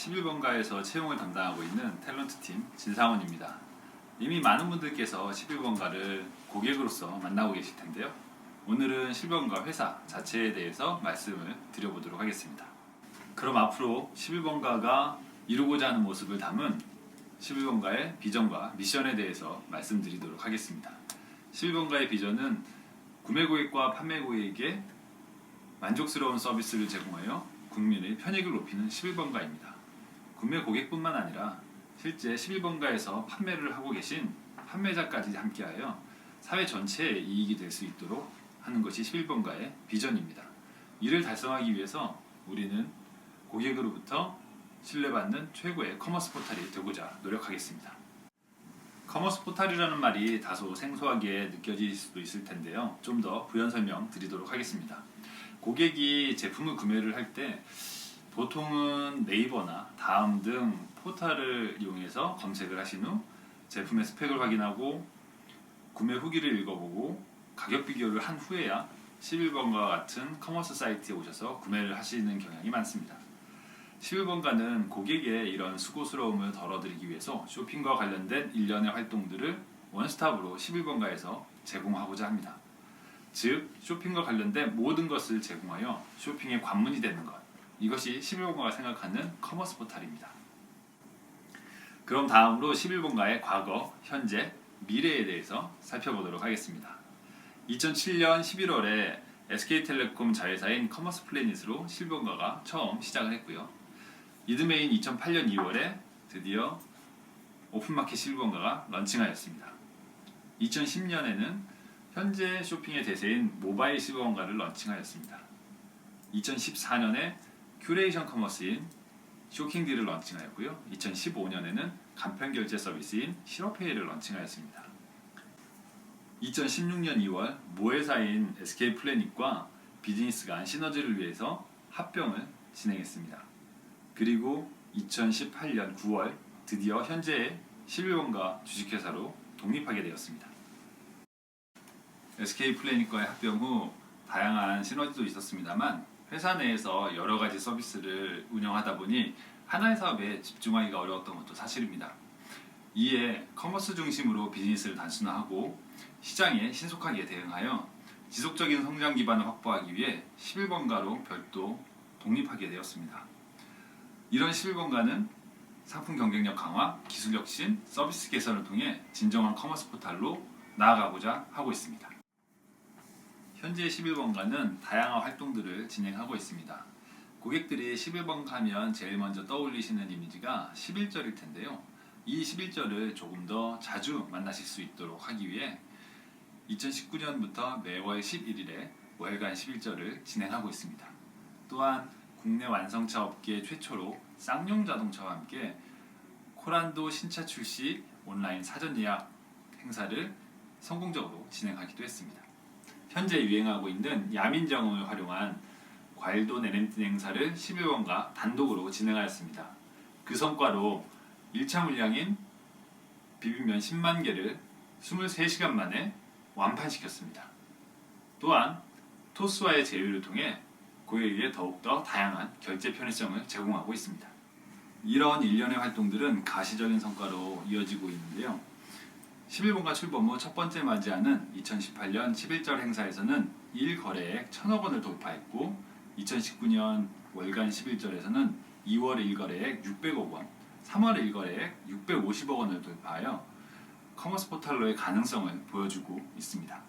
11번가에서 채용을 담당하고 있는 탤런트팀 진상원입니다. 이미 많은 분들께서 11번가를 고객으로서 만나고 계실 텐데요. 오늘은 11번가 회사 자체에 대해서 말씀을 드려보도록 하겠습니다. 그럼 앞으로 11번가가 이루고자 하는 모습을 담은 11번가의 비전과 미션에 대해서 말씀드리도록 하겠습니다. 11번가의 비전은 구매 고객과 판매 고객에게 만족스러운 서비스를 제공하여 국민의 편익을 높이는 11번가입니다. 구매 고객뿐만 아니라 실제 11번가에서 판매를 하고 계신 판매자까지 함께하여 사회 전체의 이익이 될 수 있도록 하는 것이 11번가의 비전입니다. 이를 달성하기 위해서 우리는 고객으로부터 신뢰받는 최고의 커머스 포털이 되고자 노력하겠습니다. 커머스 포털이라는 말이 다소 생소하게 느껴질 수도 있을 텐데요. 좀 더 부연 설명 드리도록 하겠습니다. 고객이 제품을 구매를 할 때 보통은 네이버나 다음 등 포털을 이용해서 검색을 하신 후 제품의 스펙을 확인하고 구매 후기를 읽어보고 가격 비교를 한 후에야 11번가와 같은 커머스 사이트에 오셔서 구매를 하시는 경향이 많습니다. 11번가는 고객의 이런 수고스러움을 덜어드리기 위해서 쇼핑과 관련된 일련의 활동들을 원스톱으로 11번가에서 제공하고자 합니다. 즉, 쇼핑과 관련된 모든 것을 제공하여 쇼핑의 관문이 되는 것, 이것이 11번가가 생각하는 커머스 포털입니다. 그럼 다음으로 11번가의 과거, 현재, 미래에 대해서 살펴보도록 하겠습니다. 2007년 11월에 SK텔레콤 자회사인 커머스 플래닛으로 11번가가 처음 시작을 했고요. 이듬해인 2008년 2월에 드디어 오픈마켓 11번가가 런칭하였습니다. 2010년에는 현재 쇼핑의 대세인 모바일 11번가를 런칭하였습니다. 2014년에 큐레이션 커머스인 쇼킹딜을 런칭하였고요. 2015년에는 간편결제 서비스인 실업페이를 런칭하였습니다. 2016년 2월 모회사인 SK플래닛과 비즈니스 간 시너지를 위해서 합병을 진행했습니다. 그리고 2018년 9월 드디어 현재의 11번가 주식회사로 독립하게 되었습니다. SK플래닛과의 합병 후 다양한 시너지도 있었습니다만 회사 내에서 여러 가지 서비스를 운영하다 보니 하나의 사업에 집중하기가 어려웠던 것도 사실입니다. 이에 커머스 중심으로 비즈니스를 단순화하고 시장에 신속하게 대응하여 지속적인 성장 기반을 확보하기 위해 11번가로 별도 독립하게 되었습니다. 이런 11번가는 상품 경쟁력 강화, 기술 혁신, 서비스 개선을 통해 진정한 커머스 포털로 나아가고자 하고 있습니다. 현재 11번가는 다양한 활동들을 진행하고 있습니다. 고객들이 11번가 하면 제일 먼저 떠올리시는 이미지가 11절일 텐데요. 이 11절을 조금 더 자주 만나실 수 있도록 하기 위해 2019년부터 매월 11일에 월간 11절을 진행하고 있습니다. 또한 국내 완성차 업계 최초로 쌍용 자동차와 함께 코란도 신차 출시 온라인 사전 예약 행사를 성공적으로 진행하기도 했습니다. 현재 유행하고 있는 야민정음을 활용한 과일도 내냄뜬 행사를 11번가 단독으로 진행하였습니다. 그 성과로 1차 물량인 비빔면 10만 개를 23시간 만에 완판시켰습니다. 또한 토스와의 제휴를 통해 고객에게 더욱더 다양한 결제 편의성을 제공하고 있습니다. 이런 일련의 활동들은 가시적인 성과로 이어지고 있는데요. 11번가 출범 후 첫 번째 맞이하는 2018년 11절 행사에서는 1거래액 1,000억 원을 돌파했고 2019년 월간 11절에서는 2월 1거래액 600억 원, 3월 1거래액 650억 원을 돌파하여 커머스 포털로의 가능성을 보여주고 있습니다.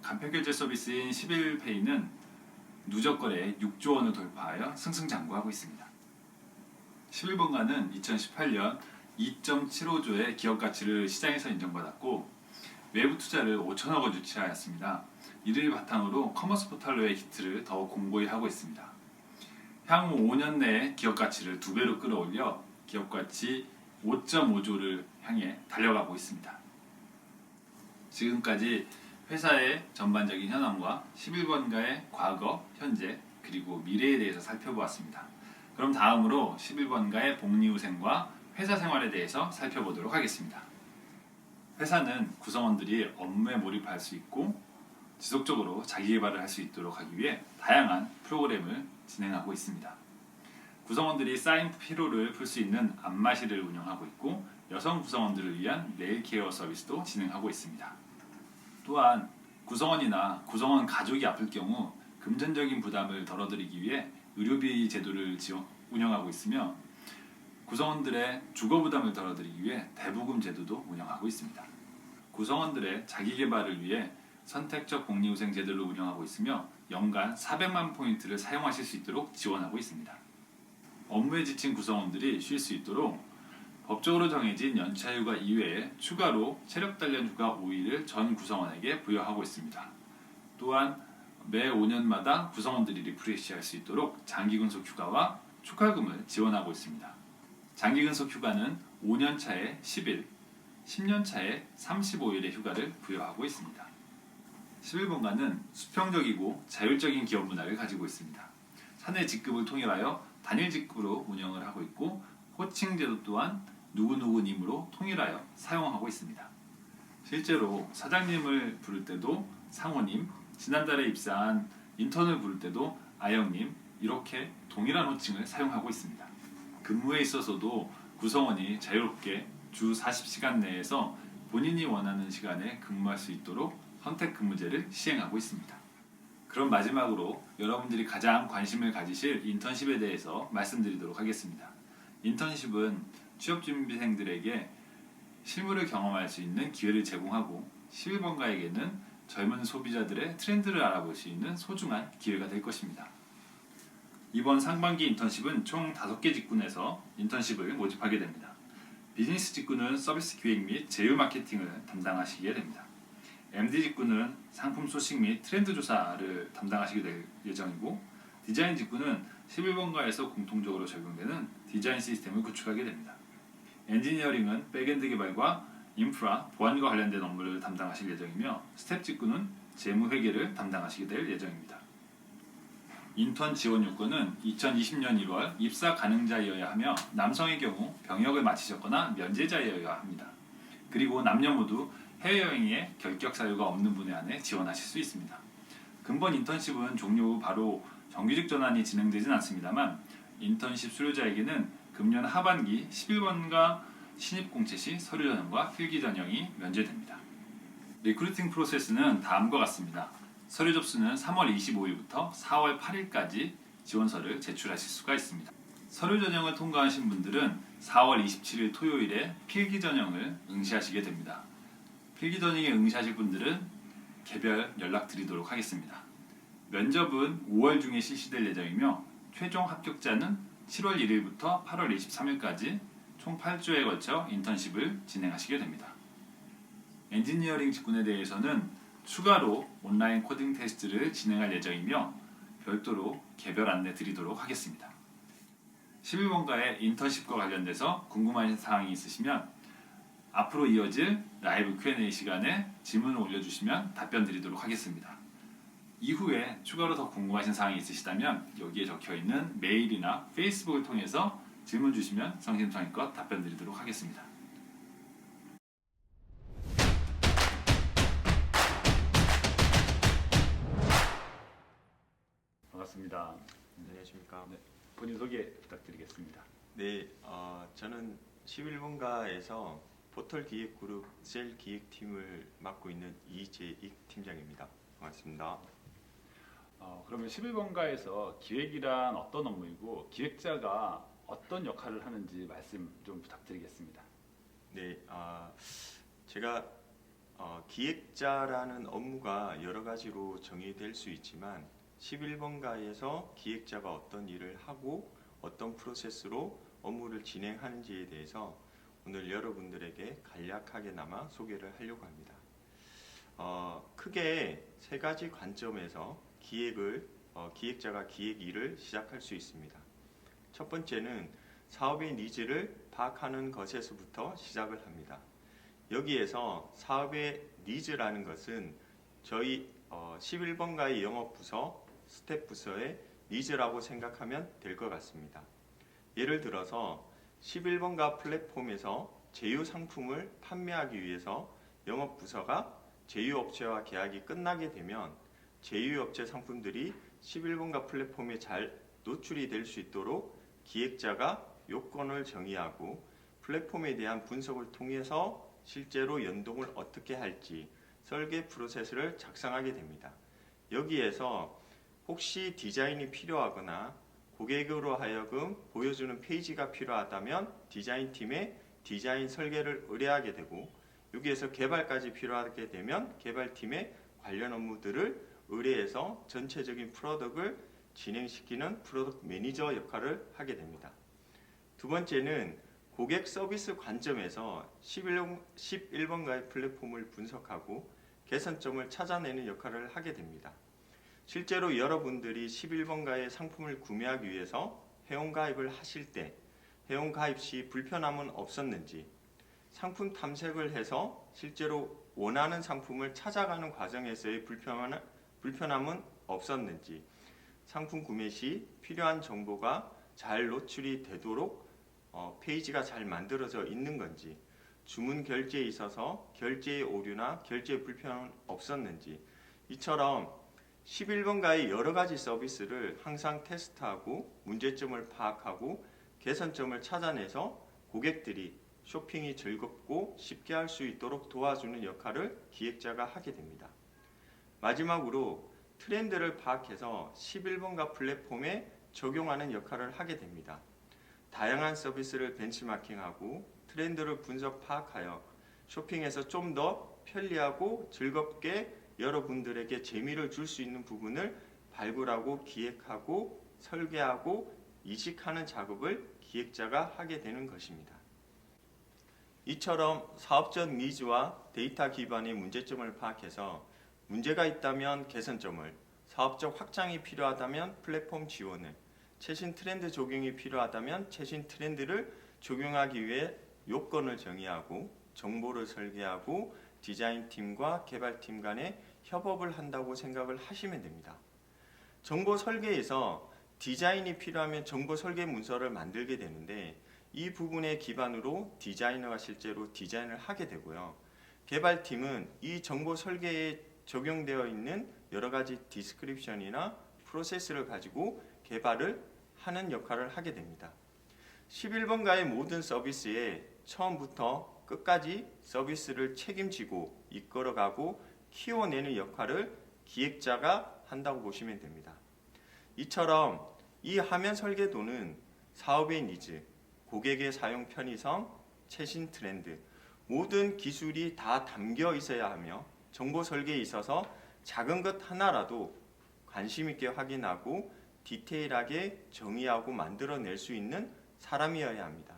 간편결제 서비스인 11페이는 누적 거래액 6조 원을 돌파하여 승승장구하고 있습니다. 11번가는 2018년 2.75조의 기업 가치를 시장에서 인정받았고 외부 투자를 5천억 원 유치하였습니다. 이를 바탕으로 커머스 포털로의 기틀을 더욱 공고히 하고 있습니다. 향후 5년 내에 기업 가치를 2배로 끌어올려 기업 가치 5.5조를 향해 달려가고 있습니다. 지금까지 회사의 전반적인 현황과 11번가의 과거, 현재, 그리고 미래에 대해서 살펴보았습니다. 그럼 다음으로 11번가의 복리후생과 회사 생활에 대해서 살펴보도록 하겠습니다. 회사는 구성원들이 업무에 몰입할 수 있고 지속적으로 자기개발을 할 수 있도록 하기 위해 다양한 프로그램을 진행하고 있습니다. 구성원들이 쌓인 피로를 풀 수 있는 안마실을 운영하고 있고 여성 구성원들을 위한 네일 케어 서비스도 진행하고 있습니다. 또한 구성원이나 구성원 가족이 아플 경우 금전적인 부담을 덜어드리기 위해 의료비 제도를 운영하고 있으며 구성원들의 주거 부담을 덜어드리기 위해 대부금 제도도 운영하고 있습니다. 구성원들의 자기개발을 위해 선택적 복리후생 제도를 운영하고 있으며 연간 400만 포인트를 사용하실 수 있도록 지원하고 있습니다. 업무에 지친 구성원들이 쉴 수 있도록 법적으로 정해진 연차휴가 이외에 추가로 체력단련휴가 5일을 전 구성원에게 부여하고 있습니다. 또한 매 5년마다 구성원들이 리프레시할 수 있도록 장기근속휴가와 축하금을 지원하고 있습니다. 장기근속휴가는 5년 차에 10일, 10년 차에 35일의 휴가를 부여하고 있습니다. 11번가는 수평적이고 자율적인 기업 문화를 가지고 있습니다. 사내 직급을 통일하여 단일 직급으로 운영을 하고 있고 호칭 제도 또한 누구누구님으로 통일하여 사용하고 있습니다. 실제로 사장님을 부를 때도 상호님, 지난달에 입사한 인턴을 부를 때도 아영님 이렇게 동일한 호칭을 사용하고 있습니다. 근무에 있어서도 구성원이 자유롭게 주 40시간 내에서 본인이 원하는 시간에 근무할 수 있도록 선택 근무제를 시행하고 있습니다. 그럼 마지막으로 여러분들이 가장 관심을 가지실 인턴십에 대해서 말씀드리도록 하겠습니다. 인턴십은 취업준비생들에게 실무를 경험할 수 있는 기회를 제공하고 11번가에게는 젊은 소비자들의 트렌드를 알아볼 수 있는 소중한 기회가 될 것입니다. 이번 상반기 인턴십은 총 5개 직군에서 인턴십을 모집하게 됩니다. 비즈니스 직군은 서비스 기획 및 제휴 마케팅을 담당하시게 됩니다. MD 직군은 상품 소식 및 트렌드 조사를 담당하시게 될 예정이고 디자인 직군은 11번가에서 공통적으로 적용되는 디자인 시스템을 구축하게 됩니다. 엔지니어링은 백엔드 개발과 인프라, 보안과 관련된 업무를 담당하실 예정이며 스텝 직군은 재무 회계를 담당하시게 될 예정입니다. 인턴 지원 요건은 2020년 1월 입사 가능자여야 하며 남성의 경우 병역을 마치셨거나 면제자여야 합니다. 그리고 남녀 모두 해외여행에 결격 사유가 없는 분에 한해 지원하실 수 있습니다. 근본 인턴십은 종료 후 바로 정규직 전환이 진행되진 않습니다만 인턴십 수료자에게는 금년 하반기 11번가 신입공채 시 서류 전형과 필기 전형이 면제됩니다. 리크루팅 프로세스는 다음과 같습니다. 서류 접수는 3월 25일부터 4월 8일까지 지원서를 제출하실 수가 있습니다. 서류 전형을 통과하신 분들은 4월 27일 토요일에 필기 전형을 응시하시게 됩니다. 필기 전형에 응시하실 분들은 개별 연락드리도록 하겠습니다. 면접은 5월 중에 실시될 예정이며 최종 합격자는 7월 1일부터 8월 23일까지 총 8주에 걸쳐 인턴십을 진행하시게 됩니다. 엔지니어링 직군에 대해서는 추가로 온라인 코딩 테스트를 진행할 예정이며 별도로 개별 안내 드리도록 하겠습니다. 11번가의 인턴십과 관련돼서 궁금하신 사항이 있으시면 앞으로 이어질 라이브 Q&A 시간에 질문을 올려주시면 답변 드리도록 하겠습니다. 이후에 추가로 더 궁금하신 사항이 있으시다면 여기에 적혀있는 메일이나 페이스북을 통해서 질문 주시면 성심성의껏 답변 드리도록 하겠습니다. 반갑습니다. 안녕하십니까. 네, 본인 소개 부탁드리겠습니다. 네, 저는 11번가에서 포털 기획그룹 셀 기획팀을 맡고 있는 이재익 팀장입니다. 반갑습니다. 그러면 11번가에서 기획이란 어떤 업무이고 기획자가 어떤 역할을 하는지 말씀 좀 부탁드리겠습니다. 네, 제가 기획자라는 업무가 여러 가지로 정의될 수 있지만 11번가에서 기획자가 어떤 일을 하고 어떤 프로세스로 업무를 진행하는지에 대해서 오늘 여러분들에게 간략하게나마 소개를 하려고 합니다. 크게 세 가지 관점에서 기획자가 기획 일을 시작할 수 있습니다. 첫 번째는 사업의 니즈를 파악하는 것에서부터 시작을 합니다. 여기에서 사업의 니즈라는 것은 저희 11번가의 영업부서, 스텝부서의 니즈라고 생각하면 될 것 같습니다. 예를 들어서 11번가 플랫폼에서 제휴 상품을 판매하기 위해서 영업부서가 제휴업체와 계약이 끝나게 되면 제휴업체 상품들이 11번가 플랫폼에 잘 노출이 될 수 있도록 기획자가 요건을 정의하고 플랫폼에 대한 분석을 통해서 실제로 연동을 어떻게 할지 설계 프로세스를 작성하게 됩니다. 여기에서 혹시 디자인이 필요하거나 고객으로 하여금 보여주는 페이지가 필요하다면 디자인팀에 디자인 설계를 의뢰하게 되고, 여기에서 개발까지 필요하게 되면 개발팀에 관련 업무들을 의뢰해서 전체적인 프로덕트를 진행시키는 프로덕트 매니저 역할을 하게 됩니다. 두 번째는 고객 서비스 관점에서 11번가의 플랫폼을 분석하고 개선점을 찾아내는 역할을 하게 됩니다. 실제로 여러분들이 11번가의 상품을 구매하기 위해서 회원가입을 하실 때 회원가입 시 불편함은 없었는지, 상품 탐색을 해서 실제로 원하는 상품을 찾아가는 과정에서의 불편함은 없었는지, 상품 구매 시 필요한 정보가 잘 노출이 되도록 페이지가 잘 만들어져 있는 건지, 주문 결제에 있어서 결제의 오류나 결제 불편은 없었는지, 이처럼 11번가의 여러 가지 서비스를 항상 테스트하고 문제점을 파악하고 개선점을 찾아내서 고객들이 쇼핑이 즐겁고 쉽게 할 수 있도록 도와주는 역할을 기획자가 하게 됩니다. 마지막으로 트렌드를 파악해서 11번가 플랫폼에 적용하는 역할을 하게 됩니다. 다양한 서비스를 벤치마킹하고 트렌드를 분석 파악하여 쇼핑에서 좀 더 편리하고 즐겁게 여러분들에게 재미를 줄 수 있는 부분을 발굴하고 기획하고 설계하고 이식하는 작업을 기획자가 하게 되는 것입니다. 이처럼 사업적 니즈와 데이터 기반의 문제점을 파악해서 문제가 있다면 개선점을, 사업적 확장이 필요하다면 플랫폼 지원을, 최신 트렌드 적용이 필요하다면 최신 트렌드를 적용하기 위해 요건을 정의하고 정보를 설계하고 디자인팀과 개발팀 간에 협업을 한다고 생각을 하시면 됩니다. 정보 설계에서 디자인이 필요하면 정보 설계 문서를 만들게 되는데, 이 부분에 기반으로 디자이너가 실제로 디자인을 하게 되고요. 개발팀은 이 정보 설계에 적용되어 있는 여러 가지 디스크립션이나 프로세스를 가지고 개발을 하는 역할을 하게 됩니다. 11번가의 모든 서비스에 처음부터 끝까지 서비스를 책임지고 이끌어가고 키워내는 역할을 기획자가 한다고 보시면 됩니다. 이처럼 이 화면 설계도는 사업의 니즈, 고객의 사용 편의성, 최신 트렌드, 모든 기술이 다 담겨 있어야 하며 정보 설계에 있어서 작은 것 하나라도 관심 있게 확인하고 디테일하게 정의하고 만들어낼 수 있는 사람이어야 합니다.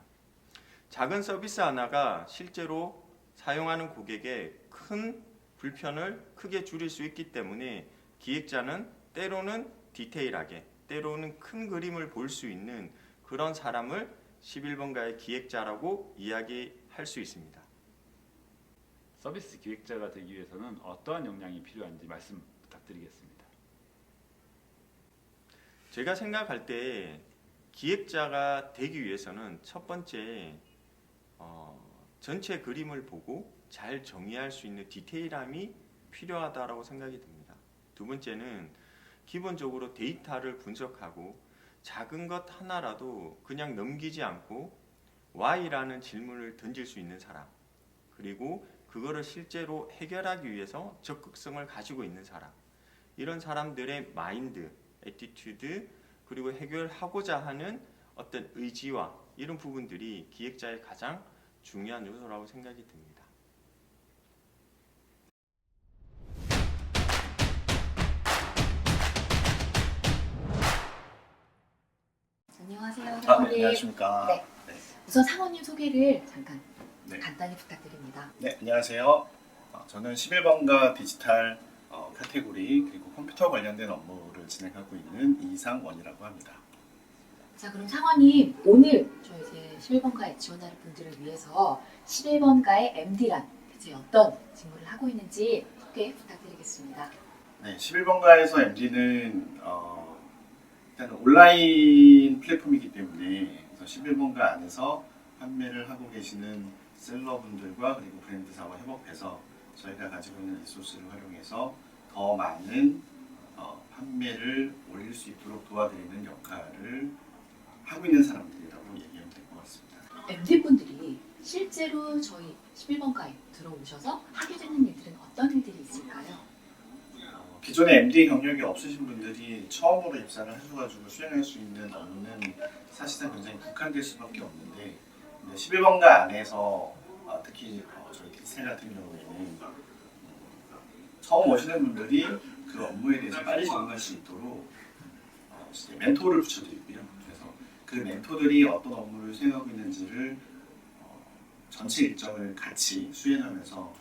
작은 서비스 하나가 실제로 사용하는 고객의 큰 불편을 크게 줄일 수 있기 때문에 기획자는 때로는 디테일하게, 때로는 큰 그림을 볼 수 있는 그런 사람을 11번가의 기획자라고 이야기할 수 있습니다. 서비스 기획자가 되기 위해서는 어떠한 역량이 필요한지 말씀 부탁드리겠습니다. 제가 생각할 때 기획자가 되기 위해서는 첫 번째 전체 그림을 보고 잘 정의할 수 있는 디테일함이 필요하다고 생각이 듭니다. 두 번째는 기본적으로 데이터를 분석하고 작은 것 하나라도 그냥 넘기지 않고 Why라는 질문을 던질 수 있는 사람, 그리고 그거를 실제로 해결하기 위해서 적극성을 가지고 있는 사람, 이런 사람들의 마인드, 애티튜드, 그리고 해결하고자 하는 어떤 의지와 이런 부분들이 기획자의 가장 중요한 요소라고 생각이 듭니다. 안녕하세요, 네, 상원님. 안녕하십니까. 네. 네. 우선 상원님 소개를 잠깐 네. 간단히 부탁드립니다. 네, 안녕하세요. 저는 11번가 디지털 카테고리 그리고 컴퓨터 관련된 업무를 진행하고 있는 이상원이라고 합니다. 자, 그럼 상원님 오늘 저희 이제 11번가에 지원하는 분들을 위해서 11번가의 MD란 대체 어떤 직무를 하고 있는지 소개 부탁드리겠습니다. 네, 11번가에서 MD는 일단 온라인 플랫폼이기 때문에 11번가 안에서 판매를 하고 계시는 셀러분들과 그리고 브랜드사와 협업해서 저희가 가지고 있는 리소스를 활용해서 더 많은 판매를 올릴 수 있도록 도와드리는 역할을 하고 있는 사람들이라고 얘기하면 될 것 같습니다. MD분들이 실제로 저희 11번가에 들어오셔서 하게 되는 일들은 어떤 일들이 있을까요? 기존에 MD 경력이 없으신 분들이 처음으로 입사를 하셔가지고 수행할 수 있는 업무는 사실상 굉장히 국한될 수밖에 없는데 11번가 안에서 특히 저희 디지털 같은 경우에는 처음 오시는 분들이 그 업무에 대해서 빨리 적응할 수 있도록 멘토를 붙여드리고요. 그래서 그 멘토들이 어떤 업무를 수행하고 있는지를 전체 일정을 같이 수행하면서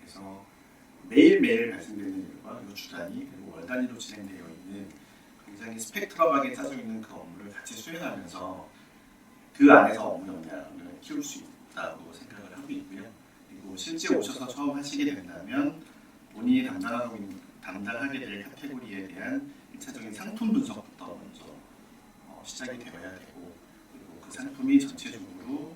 그래서 매일매일 발생되는 일과 그리고 주 단위 그리고 월 단위로 진행되어 있는 굉장히 스펙트럼하게 짜져 있는 그 업무를 같이 수행하면서 그 안에서 업무 역량을 키울 수 있다고 생각을 하고 있고요. 그리고 실제 오셔서 처음 하시게 된다면 본인이 담당하게 될 카테고리에 대한 1차적인 상품 분석부터 먼저 시작이 되어야 되고 그리고 그 상품이 전체적으로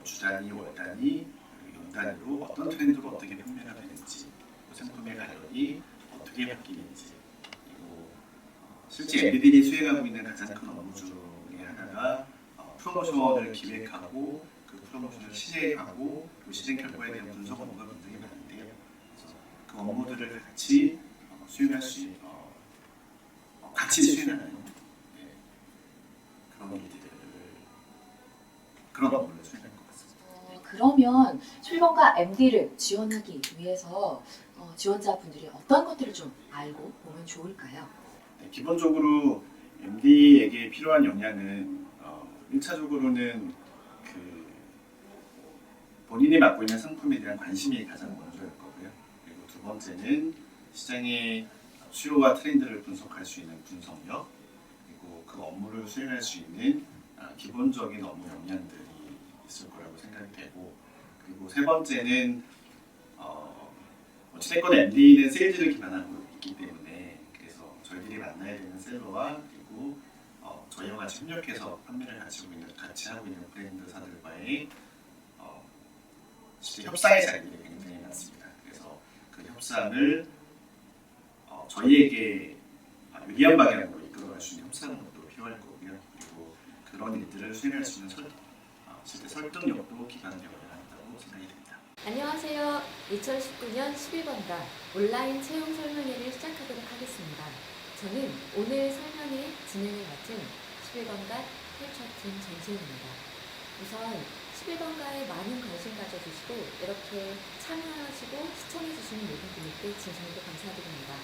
주 단위, 월 단위, 연 단위로 어떤 트렌드로 어떻게 판매가 되는지 그 상품의 가격이 어떻게 바뀌는지 그리고 실제 MD들이 수행하고 있는 가장 큰 업무 중에 하나가 프로모션을 기획하고 그 프로모션을 실행하고 그 실행 결과에 대한 분석 업무가 굉장히 많은데요. 그래서 그 업무들을 같이 수행할 수 같이 수행하는 그런 업무를 수행할 것 같습니다. 그러면 11번가 MD를 지원하기 위해서 지원자분들이 어떤 것들을 좀 알고 보면 좋을까요? 네, 기본적으로 MD에게 필요한 역량은 1차적으로는 그 본인이 맡고 있는 상품에 대한 관심이 가장 먼저일 거고요. 그리고 두 번째는 시장의 수요와 트렌드를 분석할 수 있는 분석력, 그리고 그 업무를 수행할 수 있는 기본적인 업무 역량들이 있을 거라고 생각이 되고, 그리고 세 번째는 어찌됐건 MD는 세일즈를 기반하고 있기 때문에 그래서 저희들이 만나야 되는 셀러와 그리고 저희와 같이 협력해서 판매를 같이 하고 있는 브랜드사들과의 실제 협상의 자리들이 굉장히 많습니다. 그래서 그 협상을 저희에게 유리한 방향으로 이끌어갈 수 있는 협상력도 필요할 거고요. 그리고 그런 일들을 수행할 수 있는 실제 설득력도 기반되어야 한다고 생각이 됩니다. 안녕하세요. 2019년 11번가 온라인 채용 설명회를 시작하도록 하겠습니다. 저는 오늘 설명회 진행을 맡은 11번가 컬처팀 전수입니다. 우선 11번가에 많은 관심 가져주시고 이렇게 참여하시고 시청해주시는 모든 분들께 진심으로 감사드립니다.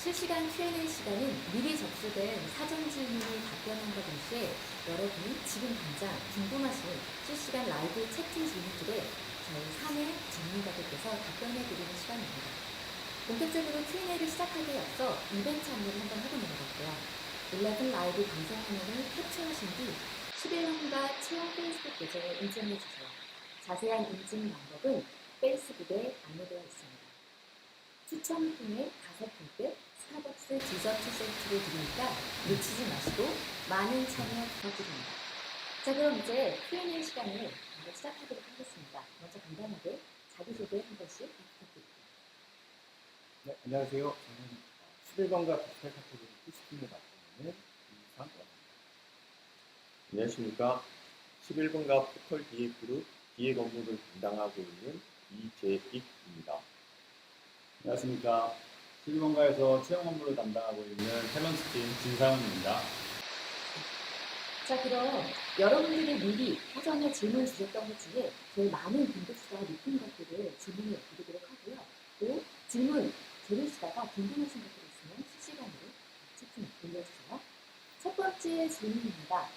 실시간 Q&A 시간은 미리 접수된 사전 질문을 답변함과 동시에 여러분이 지금 당장 궁금하신 실시간 라이브 채팅 질문들에 저희 3회 전문가들께서 답변해드리는 시간입니다. 본격적으로 Q&A를 시작하기에 앞서 이벤트 안내를 한번 하고 넘어갈게요. 11 라이브 방송 화면을 캡처하신 뒤 11번가 채용 페이스북 계정에 인증해주세요. 자세한 인증 방법은 페이스북에 안내되어 있습니다. 추첨 통해 5분께 스타벅스 디저트 세트를 드리니까 놓치지 마시고 많은 참여 부탁드립니다. 자, 그럼 이제 Q&A 시간을 바로 시작하도록 하겠습니다. 먼저 간단하게 자기소개 한 번씩 부탁드립니다. 네, 안녕하세요. 저는 11번가 디지털 카테고리 PC팀을 맡고 있는 이상원입니다. 안녕하십니까. 11번가 포털 기획그룹 기획 업무를 담당하고 있는 이재익입니다. 안녕하십니까. 11번가에서 채용 업무를 담당하고 있는 탤런트팀 진상훈입니다. 자, 그럼 여러분들이 미리 사전에 질문 주셨던 것 중에 제일 많은 빈도수가 높은 것들을 질문을 드리도록 하고요. 또 질문 들으시다가 궁금하신 것들이 있으면 실시간으로 채팅 올려주세요. 첫 번째 질문입니다.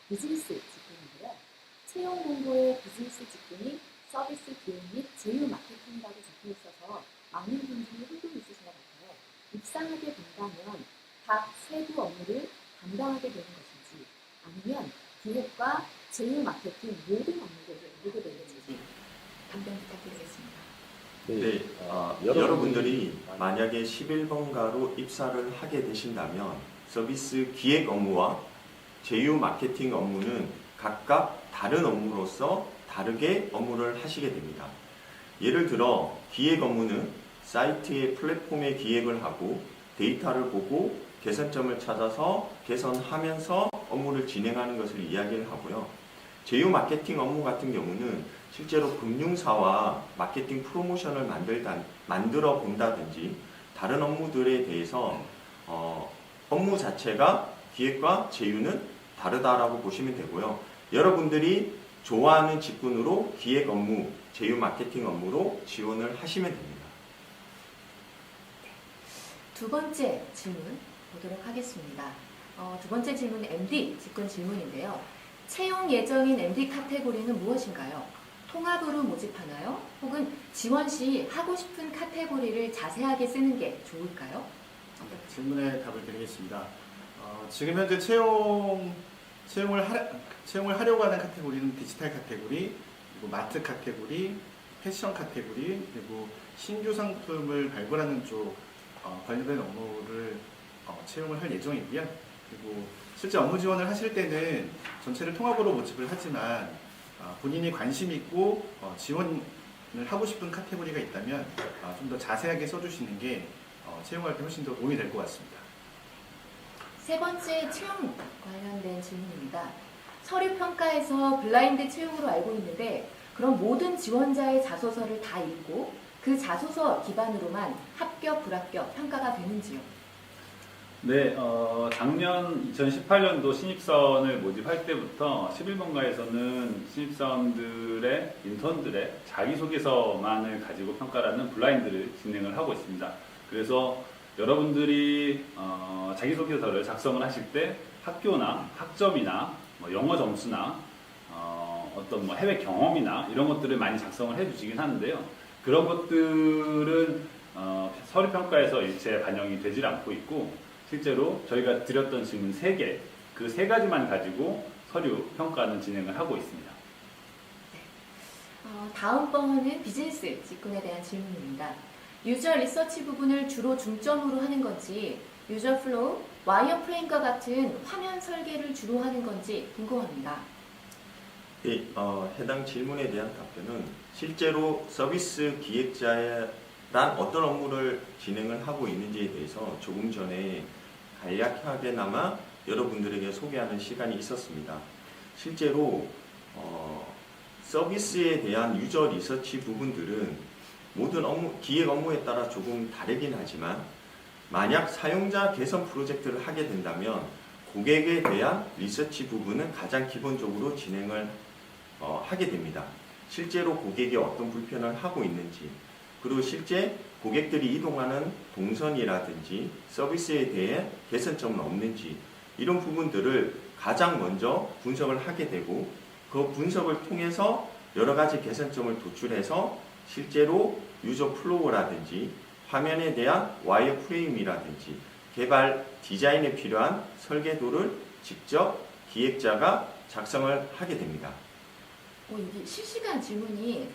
비즈니스 직군인데요. 채용 공고에 비즈니스 직군이 서비스 기획 및 제휴 마케팅이라고 적혀 있어서 많은 분들이 혼동이 있으신 것 같아요. 입사하게 된다면 각 세부 업무를 담당하게 되는 것인지 아니면 기획과 제휴 마케팅 모든 업무를 보게 되는지 답변 부탁드리겠습니다. 네, 여러분들이 만약에 11번가로 입사를 하게 되신다면 서비스 기획 업무와 제휴 마케팅 업무는 각각 다른 업무로서 다르게 업무를 하시게 됩니다. 예를 들어 기획 업무는 사이트의 플랫폼의 기획을 하고 데이터를 보고 개선점을 찾아서 개선하면서 업무를 진행하는 것을 이야기를 하고요. 제휴 마케팅 업무 같은 경우는 실제로 금융사와 마케팅 프로모션을 만들어 본다든지 다른 업무들에 대해서 업무 자체가 기획과 제휴는 다르다라고 보시면 되고요. 여러분들이 좋아하는 직군으로 기획 업무, 제휴 마케팅 업무로 지원을 하시면 됩니다. 두 번째 질문 보도록 하겠습니다. 두 번째 질문은 MD 직군 질문인데요. 채용 예정인 MD 카테고리는 무엇인가요? 통합으로 모집하나요? 혹은 지원 시 하고 싶은 카테고리를 자세하게 쓰는 게 좋을까요? 질문에 답을 드리겠습니다. 지금 현재 채용을 하려고 하는 카테고리는 디지털 카테고리, 그리고 마트 카테고리, 패션 카테고리, 그리고 신규 상품을 발굴하는 쪽 관련된 업무를 채용을 할 예정이고요. 그리고 실제 업무 지원을 하실 때는 전체를 통합으로 모집을 하지만 본인이 관심 있고 지원을 하고 싶은 카테고리가 있다면 좀 더 자세하게 써주시는 게 채용할 때 훨씬 더 도움이 될 것 같습니다. 세 번째 채용 관련된 질문입니다. 서류 평가에서 블라인드 채용으로 알고 있는데 그럼 모든 지원자의 자소서를 다 읽고 그 자소서 기반으로만 합격, 불합격 평가가 되는지요? 네, 작년 2018년도 신입사원을 모집할 때부터 11번가에서는 신입사원들의 인턴들의 자기소개서만을 가지고 평가라는 블라인드를 진행을 하고 있습니다. 그래서 여러분들이 자기소개서를 작성을 하실 때 학교나 학점이나 영어 점수나 어떤 해외 경험이나 이런 것들을 많이 작성을 해주시긴 하는데요. 그런 것들은 서류 평가에서 일체 반영이 되질 않고 있고 실제로 저희가 드렸던 질문 3개, 그 3가지만 가지고 서류 평가는 진행을 하고 있습니다. 다음번은 비즈니스 직군에 대한 질문입니다. 유저 리서치 부분을 주로 중점으로 하는 건지 유저 플로우, 와이어프레임과 같은 화면 설계를 주로 하는 건지 궁금합니다. 네, 해당 질문에 대한 답변은 실제로 서비스 기획자란 어떤 업무를 진행을 하고 있는지에 대해서 조금 전에 간략하게나마 여러분들에게 소개하는 시간이 있었습니다. 실제로 서비스에 대한 유저 리서치 부분들은 모든 기획 업무에 따라 조금 다르긴 하지만 만약 사용자 개선 프로젝트를 하게 된다면 고객에 대한 리서치 부분은 가장 기본적으로 진행을 하게 됩니다. 실제로 고객이 어떤 불편을 하고 있는지 그리고 실제 고객들이 이동하는 동선이라든지 서비스에 대해 개선점은 없는지 이런 부분들을 가장 먼저 분석을 하게 되고 그 분석을 통해서 여러 가지 개선점을 도출해서 실제로 유저 플로우라든지 화면에 대한 와이어 프레임이라든지 개발 디자인에 필요한 설계도를 직접 기획자가 작성을 하게 됩니다. 여기 실시간 질문이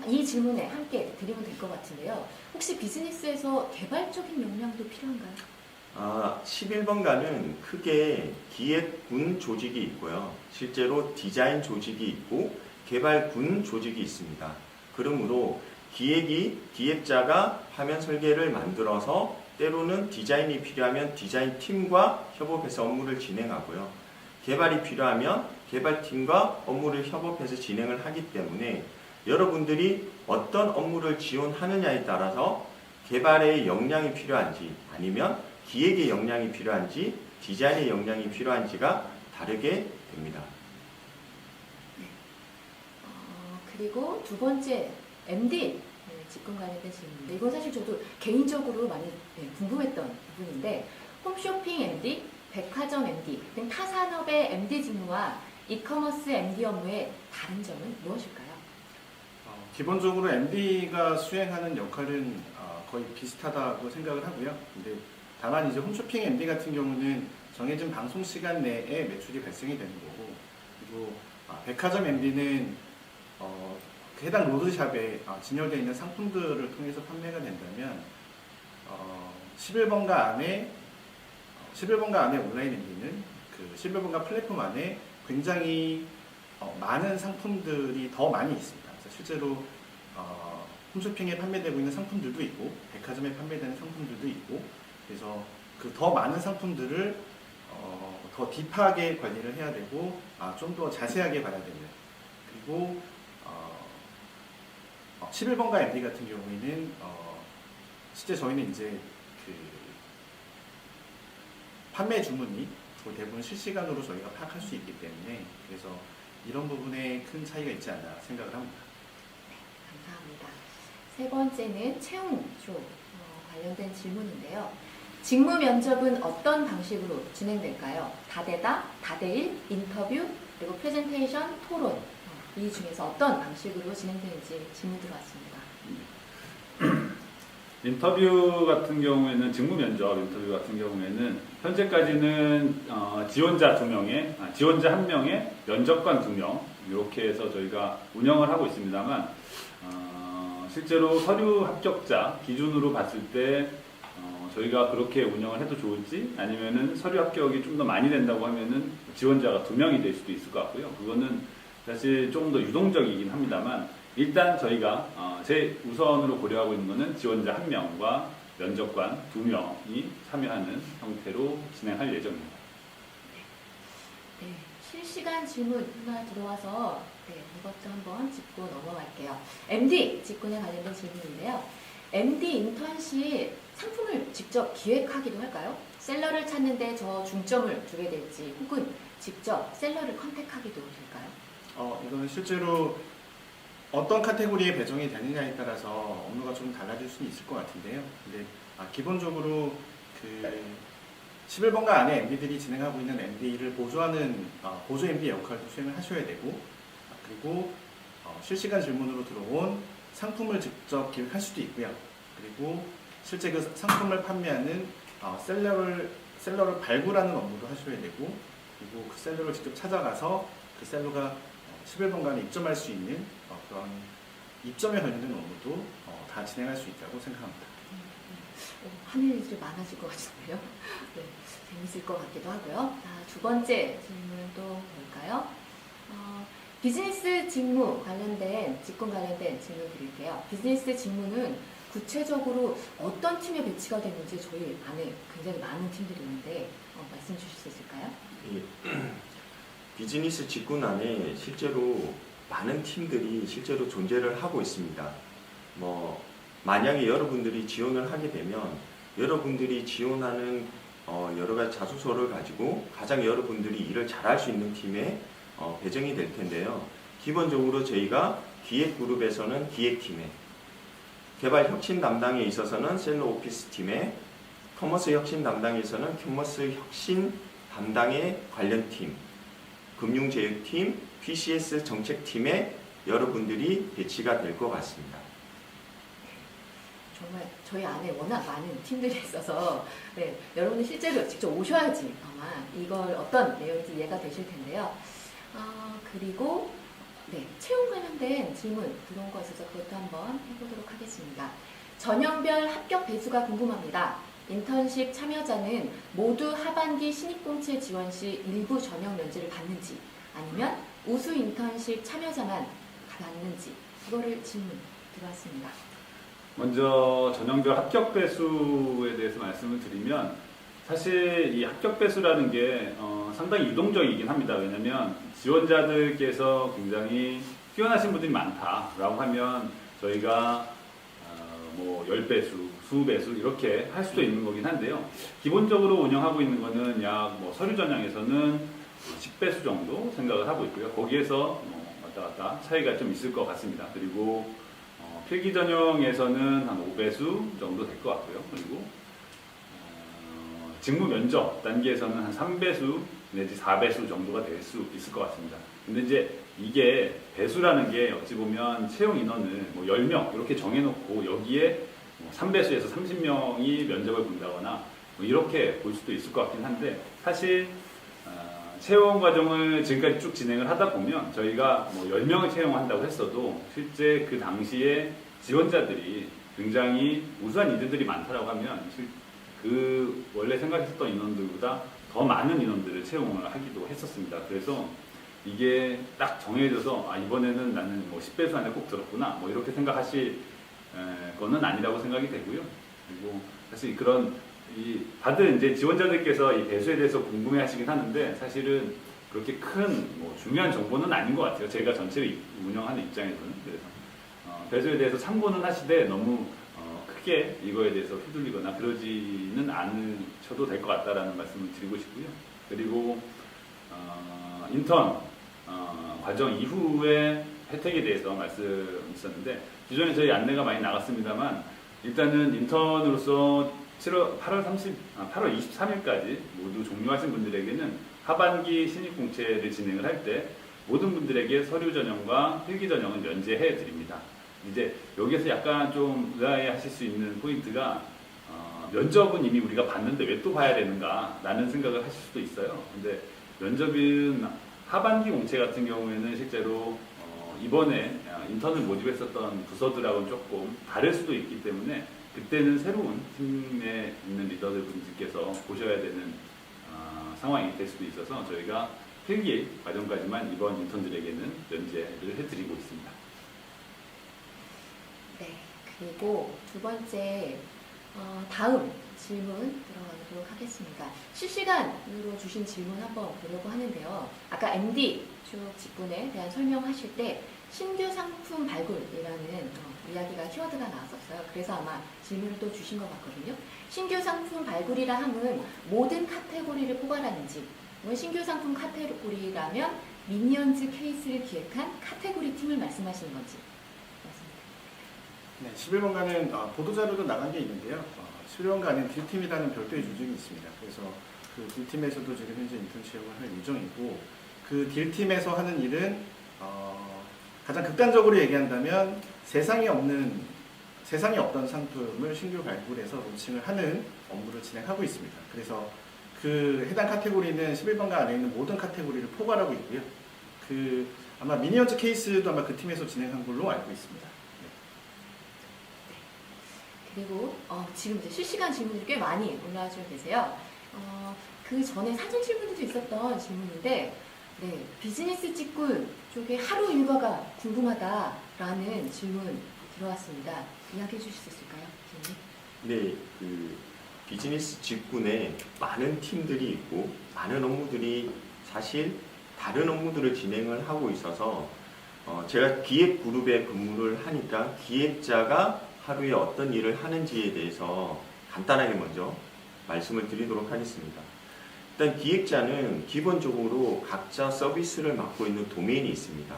이 질문에 함께 드리면 될 것 같은데요. 혹시 비즈니스에서 개발적인 역량도 필요한가요? 11번가는 크게 기획군 조직이 있고요. 실제로 디자인 조직이 있고 개발군 조직이 있습니다. 그러므로 기획자가 화면 설계를 만들어서 때로는 디자인이 필요하면 디자인 팀과 협업해서 업무를 진행하고요. 개발이 필요하면 개발팀과 업무를 협업해서 진행을 하기 때문에 여러분들이 어떤 업무를 지원하느냐에 따라서 개발의 역량이 필요한지 아니면 기획의 역량이 필요한지 디자인의 역량이 필요한지가 다르게 됩니다. 그리고 두 번째 MD 직군 관련된 질문인데 이건 사실 저도 개인적으로 많이 궁금했던 부분인데 홈쇼핑 MD, 백화점 MD 등 타 산업의 MD 직무와 이커머스 MD 업무의 다른 점은 무엇일까요? 기본적으로 MD가 수행하는 역할은 거의 비슷하다고 생각을 하고요. 근데 다만 이제 홈쇼핑 MD 같은 경우는 정해진 방송 시간 내에 매출이 발생이 되는 거고, 그리고 백화점 MD는 해당 로드샵에 진열되어 있는 상품들을 통해서 판매가 된다면 11번가 안에 온라인 MD는 그 11번가 플랫폼 안에 굉장히 많은 상품들이 더 많이 있습니다. 그래서 실제로 홈쇼핑에 판매되고 있는 상품들도 있고 백화점에 판매되는 상품들도 있고 그래서 그 더 많은 상품들을 더 딥하게 관리를 해야 되고 좀 더 자세하게 봐야 되는 그리고 11번가 MD 같은 경우에는 실제 저희는 이제 그 판매 주문이 거의 대부분 실시간으로 저희가 파악할 수 있기 때문에 그래서 이런 부분에 큰 차이가 있지 않나 생각을 합니다. 감사합니다. 세 번째는 채용쇼 관련된 질문인데요. 직무 면접은 어떤 방식으로 진행될까요? 다대다, 다대일, 인터뷰, 그리고 프레젠테이션, 토론 이 중에서 어떤 방식으로 진행되는지 질문 들어왔습니다. 인터뷰 같은 경우에는 직무 면접 인터뷰 같은 경우에는 현재까지는 지원자 2명에 지원자 1명에 면접관 2명 이렇게 해서 저희가 운영을 하고 있습니다만 실제로 서류 합격자 기준으로 봤을 때 저희가 그렇게 운영을 해도 좋을지 아니면은 서류 합격이 좀 더 많이 된다고 하면은 지원자가 2명이 될 수도 있을 것 같고요. 그거는 사실 조금 더 유동적이긴 합니다만 일단 저희가 제일 우선으로 고려하고 있는 것은 지원자 1명과 면접관 2명이 참여하는 형태로 진행할 예정입니다. 네, 실시간 질문 하나 들어와서 이것도 한번 짚고 넘어갈게요. MD 직군에 관련된 질문인데요. MD 인턴십 상품을 직접 기획하기도 할까요? 셀러를 찾는데 저 중점을 두게 될지 혹은 직접 셀러를 컨택하기도 될까요? 이거는 실제로 어떤 카테고리에 배정이 되느냐에 따라서 업무가 좀 달라질 수는 있을 것 같은데요. 근데 기본적으로 그 11번가 안에 MD들이 진행하고 있는 MD를 보조하는 보조 MD 역할도 수행을 하셔야 되고 그리고 실시간 질문으로 들어온 상품을 직접 기획할 수도 있고요. 그리고 실제 그 상품을 판매하는 셀러를 발굴하는 업무도 하셔야 되고 그리고 그 셀러를 직접 찾아가서 그 셀러가 11번간에 입점할 수 있는 어떤 입점에 관련된 업무도 다 진행할 수 있다고 생각합니다. 할 일이 많아질 것 같은데요. 네, 재밌을 것 같기도 하고요. 두 번째 질문 또 볼까요? 비즈니스 직무 관련된 직군 관련된 질문 드릴게요. 비즈니스 직무는 구체적으로 어떤 팀에 배치가 되는지 저희 안에 굉장히 많은 팀들이 있는데 말씀 주실 수 있을까요? 비즈니스 직군 안에 실제로 많은 팀들이 실제로 존재를 하고 있습니다. 만약에 여러분들이 지원을 하게 되면 여러분들이 지원하는 여러 가지 자소서를 가지고 가장 여러분들이 일을 잘할 수 있는 팀에 배정이 될 텐데요. 기본적으로 저희가 기획그룹에서는 기획팀에, 개발 혁신 담당에 있어서는 셀러 오피스 팀에, 커머스 혁신 담당에 있어서는 커머스 혁신 담당의 관련팀, 금융제휴팀, PCS 정책팀에 여러분들이 배치가 될 것 같습니다. 정말 저희 안에 워낙 많은 팀들이 있어서 여러분이 실제로 직접 오셔야지 아마 이걸 어떤 내용인지 이해가 되실 텐데요. 그리고 채용 관련된 질문 들어온 거 있어서 그것도 한번 해보도록 하겠습니다. 전형별 합격 배수가 궁금합니다. 인턴십 참여자는 모두 하반기 신입공채 지원 시 일부 전형 면제를 받는지 아니면 우수 인턴십 참여자만 받는지 이거를 질문 들어왔습니다. 먼저 전형별 합격 배수에 대해서 말씀을 드리면 사실 이 합격 배수라는 게 상당히 유동적이긴 합니다. 왜냐하면 지원자들께서 굉장히 뛰어나신 분들이 많다라고 하면 저희가 10배수, 20배수 이렇게 할 수도 있는 거긴 한데요. 기본적으로 운영하고 있는 거는 약 서류 전형에서는 10배수 정도 생각을 하고 있고요. 거기에서 왔다 갔다 차이가 좀 있을 것 같습니다. 그리고 필기 전형에서는 한 5배수 정도 될 것 같고요. 그리고 직무 면접 단계에서는 한 3배수 내지 4배수 정도가 될 수 있을 것 같습니다. 근데 이제 이게 배수라는 게 어찌 보면 채용 인원을 10명 이렇게 정해놓고 여기에 3배수에서 30명이 면접을 본다거나 이렇게 볼 수도 있을 것 같긴 한데 사실 채용 과정을 지금까지 쭉 진행을 하다 보면 저희가 10명을 채용한다고 했어도 실제 그 당시에 지원자들이 굉장히 우수한 인재들이 많다라고 하면 그 원래 생각했던 인원들보다 더 많은 인원들을 채용을 하기도 했었습니다. 그래서 이게 딱 정해져서 이번에는 나는 10배수 안에 꼭 들었구나 이렇게 생각하실 거는 아니라고 생각이 되고요. 그리고 사실 그런 이 다들 이제 지원자들께서 이 배수에 대해서 궁금해하시긴 하는데 사실은 그렇게 큰 뭐 중요한 정보는 아닌 것 같아요. 제가 전체를 운영하는 입장에서는. 그래서 배수에 대해서 참고는 하시되 너무 크게 이거에 대해서 휘둘리거나 그러지는 않으셔도 될 것 같다라는 말씀을 드리고 싶고요. 그리고 인턴 과정 이후의 혜택에 대해서 말씀드렸는데 기존에 저희 안내가 많이 나갔습니다만 일단은 인턴으로서 8월 23일까지 모두 종료하신 분들에게는 하반기 신입공채를 진행을 할 때 모든 분들에게 서류 전형과 필기 전형을 면제해 드립니다. 이제 여기에서 약간 좀 의아해하실 수 있는 포인트가 면접은 이미 우리가 봤는데 왜 또 봐야 되는가 라는 생각을 하실 수도 있어요. 근데 면접은 하반기 공채 같은 경우에는 실제로 이번에 인턴을 모집했었던 부서들하고는 조금 다를 수도 있기 때문에 그때는 새로운 팀에 있는 리더들 분들께서 보셔야 되는 상황이 될 수도 있어서 저희가 필기 과정까지만 이번 인턴들에게는 면제를 해드리고 있습니다. 네, 그리고 두 번째 다음 질문 들어가도록 하겠습니다. 실시간으로 주신 질문 한번 보려고 하는데요. 아까 MD 쪽 직군에 대한 설명하실 때 신규 상품 발굴이라는 이야기가 키워드가 나왔었어요. 그래서 아마 질문을 또 주신 것 같거든요. 신규 상품 발굴이라 함은 모든 카테고리를 포괄하는지, 신규 상품 카테고리라면 미니언즈 케이스를 기획한 카테고리 팀을 말씀하시는 건지. 네, 11번가는 보도자료도 나간 게 있는데요. 11번가는 딜팀이라는 별도의 조직이 있습니다. 그래서 그 딜팀에서도 지금 현재 인턴 채용을 할 예정이고 그 딜팀에서 하는 일은 가장 극단적으로 얘기한다면 세상에 없던 상품을 신규 발굴해서 론칭을 하는 업무를 진행하고 있습니다. 그래서 그 해당 카테고리는 11번가 안에 있는 모든 카테고리를 포괄하고 있고요. 아마 미니언즈 케이스도 아마 그 팀에서 진행한 걸로 알고 있습니다. 그리고 지금 이제 실시간 질문이 꽤 많이 올라와주고 계세요. 그 전에 사진 질문도 있었던 질문인데, 네, 비즈니스 직군 쪽에 하루 일과가 궁금하다라는 질문 들어왔습니다. 이야기해 주실 수 있을까요, 선생님? 네, 그 비즈니스 직군에 많은 팀들이 있고 많은 업무들이 사실 다른 업무들을 진행을 하고 있어서 제가 기획 그룹에 근무를 하니까 기획자가 하루에 어떤 일을 하는지에 대해서 간단하게 먼저 말씀을 드리도록 하겠습니다. 일단 기획자는 기본적으로 각자 서비스를 맡고 있는 도메인이 있습니다.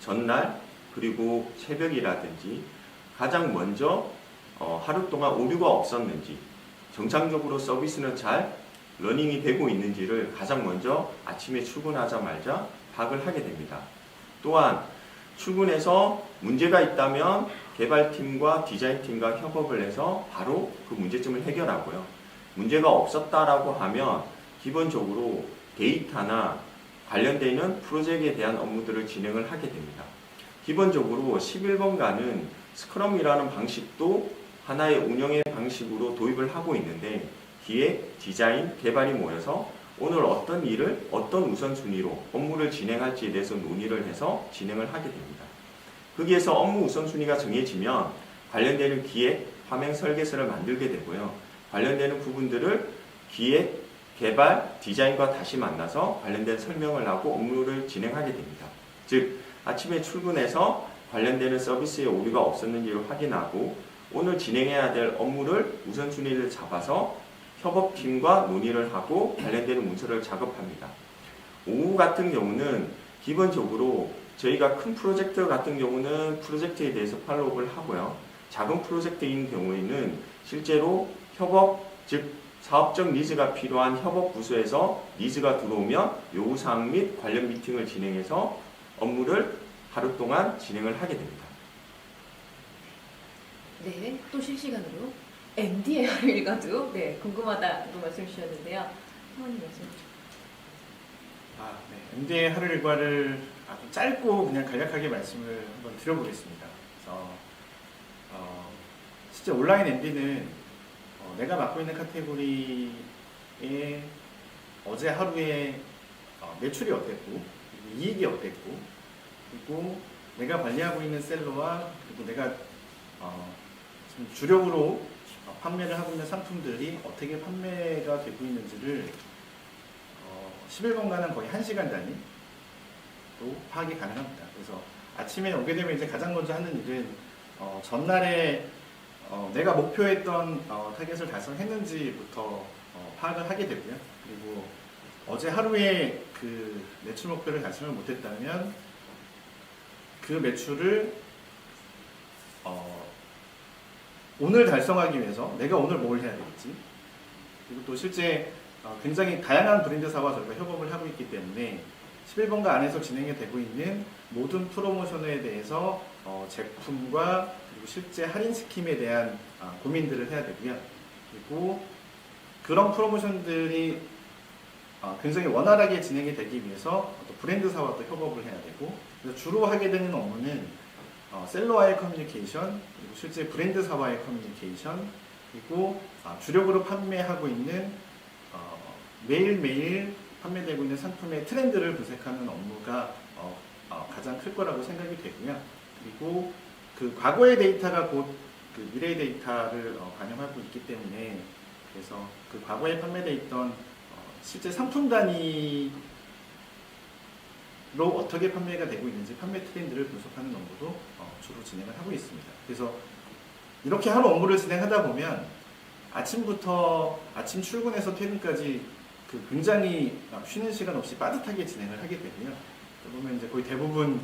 전날 그리고 새벽이라든지 가장 먼저 하루 동안 오류가 없었는지 정상적으로 서비스는 잘 러닝이 되고 있는지를 가장 먼저 아침에 출근하자마자 파악을 하게 됩니다. 또한 출근해서 문제가 있다면 개발팀과 디자인팀과 협업을 해서 바로 그 문제점을 해결하고요. 문제가 없었다라고 하면 기본적으로 데이터나 관련되는 프로젝트에 대한 업무들을 진행을 하게 됩니다. 기본적으로 11번가는 스크럼이라는 방식도 하나의 운영의 방식으로 도입을 하고 있는데 기획, 디자인, 개발이 모여서 오늘 어떤 일을 어떤 우선순위로 업무를 진행할지에 대해서 논의를 해서 진행을 하게 됩니다. 거기에서 업무 우선순위가 정해지면 관련되는 기획, 화면 설계서를 만들게 되고요. 관련되는 부분들을 기획, 개발, 디자인과 다시 만나서 관련된 설명을 하고 업무를 진행하게 됩니다. 즉 아침에 출근해서 관련되는 서비스에 오류가 없었는지를 확인하고 오늘 진행해야 될 업무를 우선순위를 잡아서 협업팀과 논의를 하고 관련되는 문서를 작업합니다. 오후 같은 경우는 기본적으로 저희가 큰 프로젝트 같은 경우는 프로젝트에 대해서 팔로우업을 하고요. 작은 프로젝트인 경우에는 실제로 협업, 즉 사업적 니즈가 필요한 협업 부서에서 니즈가 들어오면 요구사항 및 관련 미팅을 진행해서 업무를 하루 동안 진행을 하게 됩니다. 네, 또 실시간으로 MD의 하루 일과도 궁금하다고 말씀 주셨는데요. 사원님 말씀 주세요. 네. MD의 하루 일과를 아주 짧고 그냥 간략하게 말씀을 한번 드려보겠습니다. 그래서 실제 온라인 MD는 내가 맡고 있는 카테고리에 어제 하루에 매출이 어땠고 이익이 어땠고 그리고 내가 관리하고 있는 셀러와 그리고 내가 지금 주력으로 판매를 하고 있는 상품들이 어떻게 판매가 되고 있는지를 11번가는 거의 1시간 단위로 파악이 가능합니다. 그래서 아침에 오게 되면 이제 가장 먼저 하는 일은 전날에 내가 목표했던 타겟을 달성했는지부터 파악을 하게 되고요. 그리고 어제 하루에 그 매출 목표를 달성을 못했다면 그 매출을 오늘 달성하기 위해서 내가 오늘 뭘 해야 되겠지? 그리고 또 실제 굉장히 다양한 브랜드사와 저희가 협업을 하고 있기 때문에 11번가 안에서 진행이 되고 있는 모든 프로모션에 대해서 제품과 그리고 실제 할인 스킴에 대한 고민들을 해야 되고요. 그리고 그런 프로모션들이 굉장히 원활하게 진행이 되기 위해서 또 브랜드사와 또 협업을 해야 되고, 그래서 주로 하게 되는 업무는 셀러와의 커뮤니케이션, 그리고 실제 브랜드사와의 커뮤니케이션, 그리고 주력으로 판매하고 있는 매일매일 판매되고 있는 상품의 트렌드를 분석하는 업무가 가장 클 거라고 생각이 되고요. 그리고 그 과거의 데이터가 곧 그 미래의 데이터를 반영하고 있기 때문에, 그래서 그 과거에 판매되어 있던 실제 상품 단위로 어떻게 판매가 되고 있는지 판매 트렌드를 분석하는 업무도 주로 진행을 하고 있습니다. 그래서 이렇게 하루 업무를 진행하다 보면 아침부터 아침 출근해서 퇴근까지 그 굉장히 쉬는 시간 없이 빠듯하게 진행을 하게 되고요. 그러면 이제 거의 대부분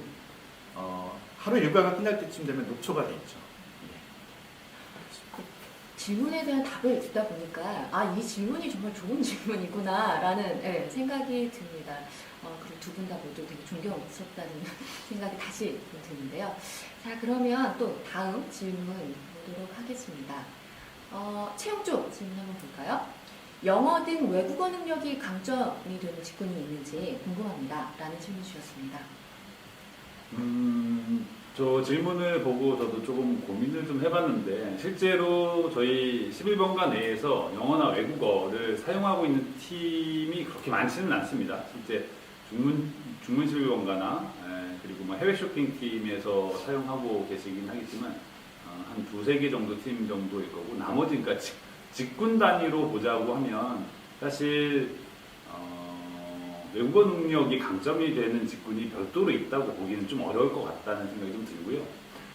하루 일과가 끝날 때쯤 되면 녹초가 돼 있죠. 질문에 대한 답을 듣다 보니까 이 질문이 정말 좋은 질문이구나라는 생각이 듭니다. 그리고 두 분 다 모두 되게 존경스럽다는 생각이 다시 드는데요. 자, 그러면 또 다음 질문 보도록 하겠습니다. 채용 쪽 질문 한번 볼까요? 영어 등 외국어 능력이 강점이 되는 직군이 있는지 궁금합니다. 라는 질문 주셨습니다. 저 질문을 보고 저도 조금 고민을 좀 해봤는데, 실제로 저희 11번가 내에서 영어나 외국어를 사용하고 있는 팀이 그렇게 많지는 않습니다. 실제 중문 11번가나 그리고 뭐 해외 쇼핑 팀에서 사용하고 계시긴 하겠지만 한 두세 개 정도 팀 정도일 거고, 나머지 그러니까 직군 단위로 보자고 하면 사실 외국어 능력이 강점이 되는 직군이 별도로 있다고 보기는 좀 어려울 것 같다는 생각이 좀 들고요.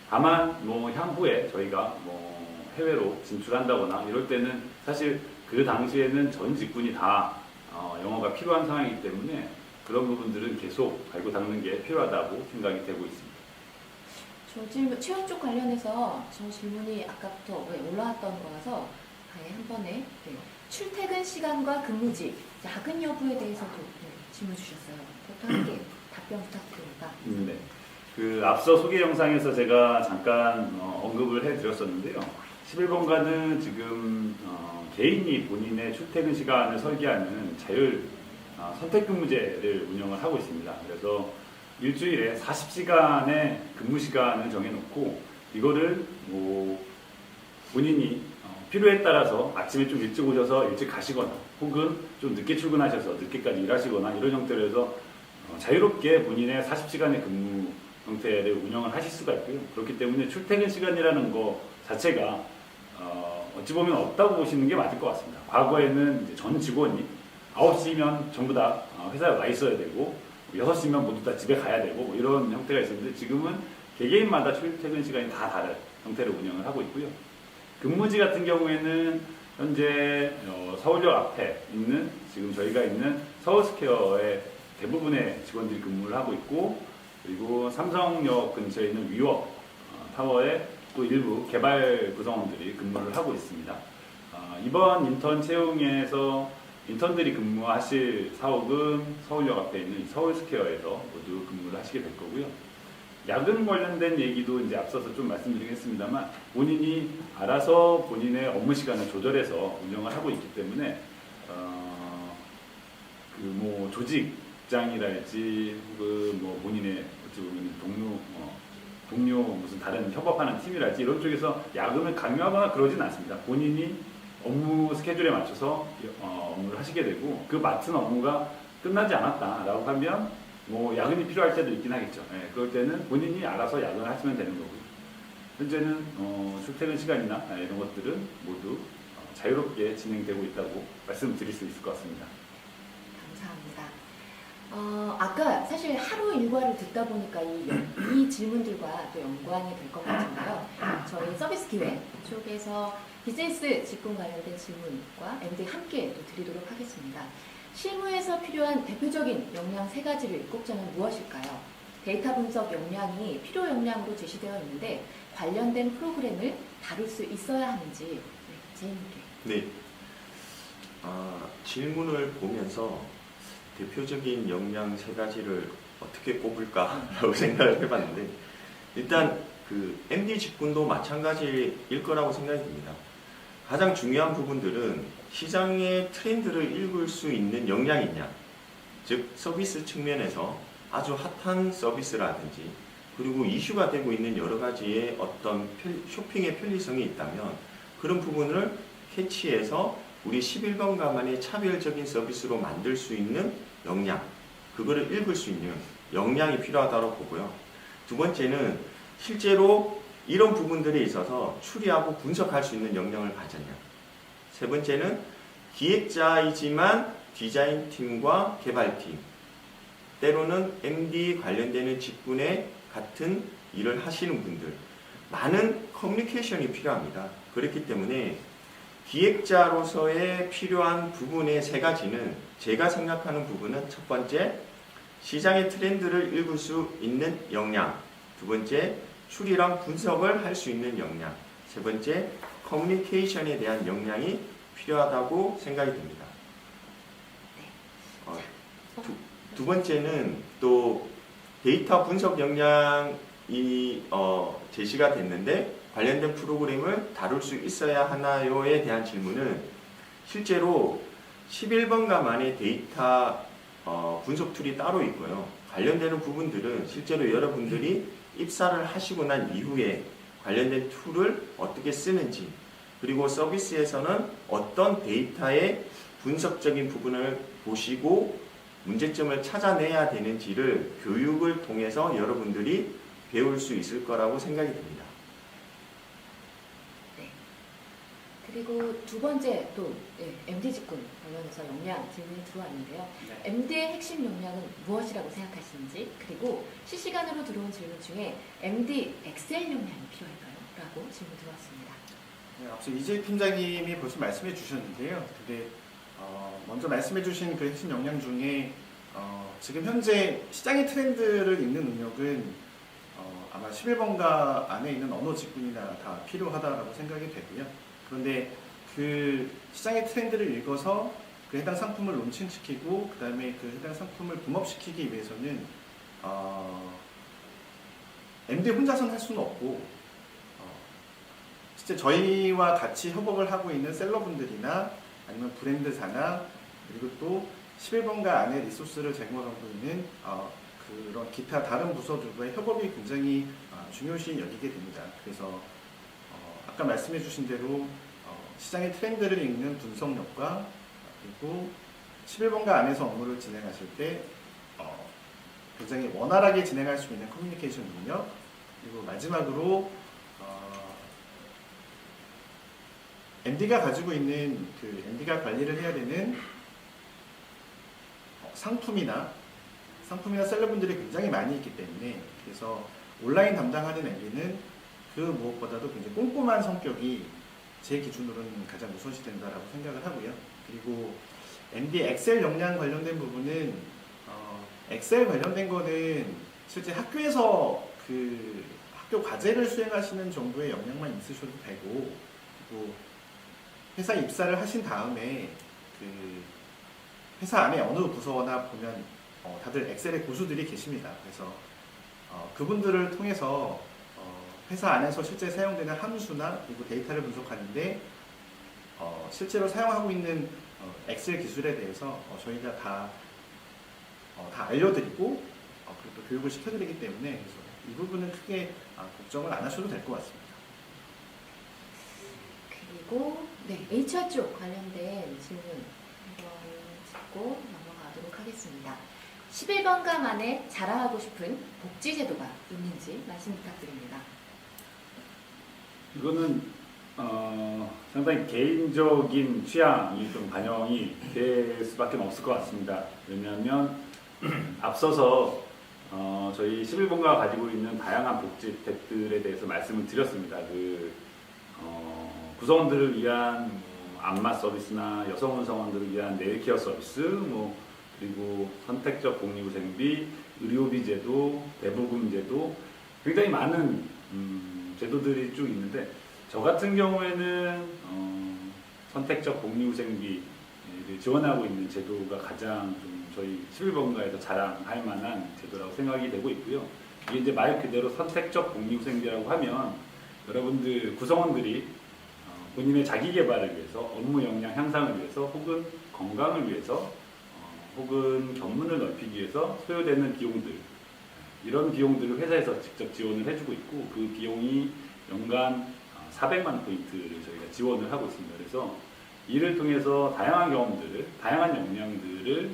다만 뭐 향후에 저희가 뭐 해외로 진출한다거나 이럴 때는 사실 그 당시에는 전 직군이 다 영어가 필요한 상황이기 때문에 그런 부분들은 계속 갈고 닦는 게 필요하다고 생각이 되고 있습니다. 저 질문, 채용 쪽 관련해서 저 질문이 아까부터 올라왔던 거라서 아예 한 번에 출퇴근 시간과 근무지, 야근 여부에 대해서도 질문 주셨어요. 그것도 함께 답변 부탁드립니다. 네. 그 앞서 소개 영상에서 제가 잠깐 언급을 해드렸었는데요. 11번가는 지금 개인이 본인의 출퇴근 시간을 설계하는 자율 선택근무제를 운영을 하고 있습니다. 그래서 일주일에 40시간의 근무 시간을 정해놓고 이거를 뭐 본인이 필요에 따라서 아침에 좀 일찍 오셔서 일찍 가시거나 혹은 좀 늦게 출근하셔서 늦게까지 일하시거나 이런 형태로 해서 자유롭게 본인의 40시간의 근무 형태를 운영을 하실 수가 있고요. 그렇기 때문에 출퇴근 시간이라는 거 자체가 어찌 보면 없다고 보시는 게 맞을 것 같습니다. 과거에는 이제 전 직원이 9시면 전부 다 회사에 와 있어야 되고 6시면 모두 다 집에 가야 되고 뭐 이런 형태가 있었는데, 지금은 개개인마다 출퇴근 시간이 다 다른 형태로 운영을 하고 있고요. 근무지 같은 경우에는 현재 서울역 앞에 있는 지금 저희가 있는 서울스퀘어의 대부분의 직원들이 근무를 하고 있고, 그리고 삼성역 근처에 있는 위워 타워에 또 일부 개발 구성원들이 근무를 하고 있습니다. 이번 인턴 채용에서 인턴들이 근무하실 사옥은 서울역 앞에 있는 서울스퀘어에서 모두 근무를 하시게 될 거고요. 야근 관련된 얘기도 이제 앞서서 좀 말씀드리겠습니다만, 본인이 알아서 본인의 업무 시간을 조절해서 운영을 하고 있기 때문에 그 뭐 조직장이랄지 혹은 뭐 본인의 어찌 보면 동료 무슨 다른 협업하는 팀이랄지 이런 쪽에서 야근을 강요하거나 그러진 않습니다. 본인이 업무 스케줄에 맞춰서 업무를 하시게 되고, 그 맡은 업무가 끝나지 않았다라고 하면 뭐 야근이 필요할 때도 있긴 하겠죠. 그럴 때는 본인이 알아서 야근을 하시면 되는 거고요. 현재는 출퇴근 시간이나 이런 것들은 모두 자유롭게 진행되고 있다고 말씀드릴 수 있을 것 같습니다. 감사합니다. 아까 사실 하루 일과를 듣다 보니까 이 질문들과 또 연관이 될 것 같은데요. 저희 서비스 기획 쪽에서 비즈니스 직군 관련된 질문과 MD 함께 또 드리도록 하겠습니다. 실무에서 필요한 대표적인 역량 3가지를 꼽자면 무엇일까요? 데이터 분석 역량이 필요 역량으로 제시되어 있는데 관련된 프로그램을 다룰 수 있어야 하는지 재밌게. 네. 질문을 보면서 대표적인 역량 3가지를 어떻게 꼽을까라고 생각을 해봤는데 일단 그 MD 직군도 마찬가지일 거라고 생각이 듭니다. 가장 중요한 부분들은 시장의 트렌드를 읽을 수 있는 역량이냐, 즉 서비스 측면에서 아주 핫한 서비스라든지 그리고 이슈가 되고 있는 여러 가지의 어떤 쇼핑의 편리성이 있다면 그런 부분을 캐치해서 우리 11번가만의 차별적인 서비스로 만들 수 있는 역량, 그거를 읽을 수 있는 역량이 필요하다고 보고요. 두 번째는 실제로 이런 부분들에 있어서 추리하고 분석할 수 있는 역량을 가졌냐. 세 번째는 기획자이지만 디자인팀과 개발팀, 때로는 MD 관련되는 직군에 같은 일을 하시는 분들, 많은 커뮤니케이션이 필요합니다. 그렇기 때문에 기획자로서의 필요한 부분의 3가지는 제가 생각하는 부분은 첫 번째, 시장의 트렌드를 읽을 수 있는 역량, 두 번째, 추리랑 분석을 할 수 있는 역량, 세 번째, 커뮤니케이션에 대한 역량이 필요하다고 생각이 듭니다. 두 번째는 또 데이터 분석 역량이 제시가 됐는데 관련된 프로그램을 다룰 수 있어야 하나요에 대한 질문은 실제로 11번가만의 데이터 분석 툴이 따로 있고요. 관련되는 부분들은 실제로 여러분들이 입사를 하시고 난 이후에 관련된 툴을 어떻게 쓰는지, 그리고 서비스에서는 어떤 데이터의 분석적인 부분을 보시고 문제점을 찾아내야 되는지를 교육을 통해서 여러분들이 배울 수 있을 거라고 생각이 듭니다. 네. 그리고 두 번째 또 MD 직군 관련해서 역량 질문이 들어왔는데요. 네. MD의 핵심 역량은 무엇이라고 생각하시는지, 그리고 실시간으로 들어온 질문 중에 MD 엑셀 역량이 필요할까요? 라고 질문 들어왔습니다. 네, 앞서 이재 팀장님이 벌써 말씀해 주셨는데요. 근데 먼저 말씀해 주신 그 핵심 역량 중에 지금 현재 시장의 트렌드를 읽는 능력은 아마 11번가 안에 있는 어느 직군이나 다 필요하다라고 생각이 되고요. 그런데 그 시장의 트렌드를 읽어서 그 해당 상품을 론칭시키고 그 다음에 그 해당 상품을 붐업시키기 위해서는 MD 혼자서는 할 수는 없고 실제 저희와 같이 협업을 하고 있는 셀러분들이나 아니면 브랜드사나 그리고 또 11번가 안에 리소스를 제공하고 있는 그런 기타 다른 부서들과의 협업이 굉장히 중요시 여기게 됩니다. 그래서 아까 말씀해 주신 대로 시장의 트렌드를 읽는 분석력과 그리고 11번가 안에서 업무를 진행하실 때 굉장히 원활하게 진행할 수 있는 커뮤니케이션 능력, 그리고 마지막으로 MD가 가지고 있는 그 MD가 관리를 해야 되는 상품이나 셀러분들이 굉장히 많이 있기 때문에, 그래서 온라인 담당하는 MD는 그 무엇보다도 굉장히 꼼꼼한 성격이 제 기준으로는 가장 우선시 된다라고 생각을 하고요. 그리고 MD 엑셀 역량 관련된 부분은 엑셀 관련된 거는 실제 학교에서 그 학교 과제를 수행하시는 정도의 역량만 있으셔도 되고, 그리고 회사 입사를 하신 다음에 그 회사 안에 어느 부서나 보면 다들 엑셀의 고수들이 계십니다. 그래서 그분들을 통해서 회사 안에서 실제 사용되는 함수나 그리고 데이터를 분석하는데 실제로 사용하고 있는 엑셀 기술에 대해서 저희가 다 알려드리고 그리고 또 교육을 시켜드리기 때문에 그래서 이 부분은 크게 걱정을 안 하셔도 될 것 같습니다. 그리고 HR 쪽 관련된 질문 한번 짚고 넘어가도록 하겠습니다. 11번가만에 자랑하고 싶은 복지 제도가 있는지 말씀 부탁드립니다. 이거는 상당히 개인적인 취향이 좀 반영이 될 수밖에 없을 것 같습니다. 왜냐하면 앞서서 저희 11번가가 가지고 있는 다양한 복지 혜택들에 대해서 말씀을 드렸습니다. 구성원들을 위한 안마 서비스나 여성원 성원들을 위한 네일케어 서비스, 그리고 선택적 복리후생비, 의료비 제도, 대부금 제도, 굉장히 많은 제도들이 쭉 있는데, 저 같은 경우에는 선택적 복리후생비를 지원하고 있는 제도가 가장 좀 저희 11번가에서 자랑할 만한 제도라고 생각이 되고 있고요. 이게 이제 말 그대로 선택적 복리후생비라고 하면 여러분들 구성원들이 본인의 자기 개발을 위해서, 업무 역량 향상을 위해서, 혹은 건강을 위해서, 혹은 견문을 넓히기 위해서 소요되는 비용들, 이런 비용들을 회사에서 직접 지원을 해주고 있고, 그 비용이 연간 400만 포인트를 저희가 지원을 하고 있습니다. 그래서 이를 통해서 다양한 경험들을, 다양한 역량들을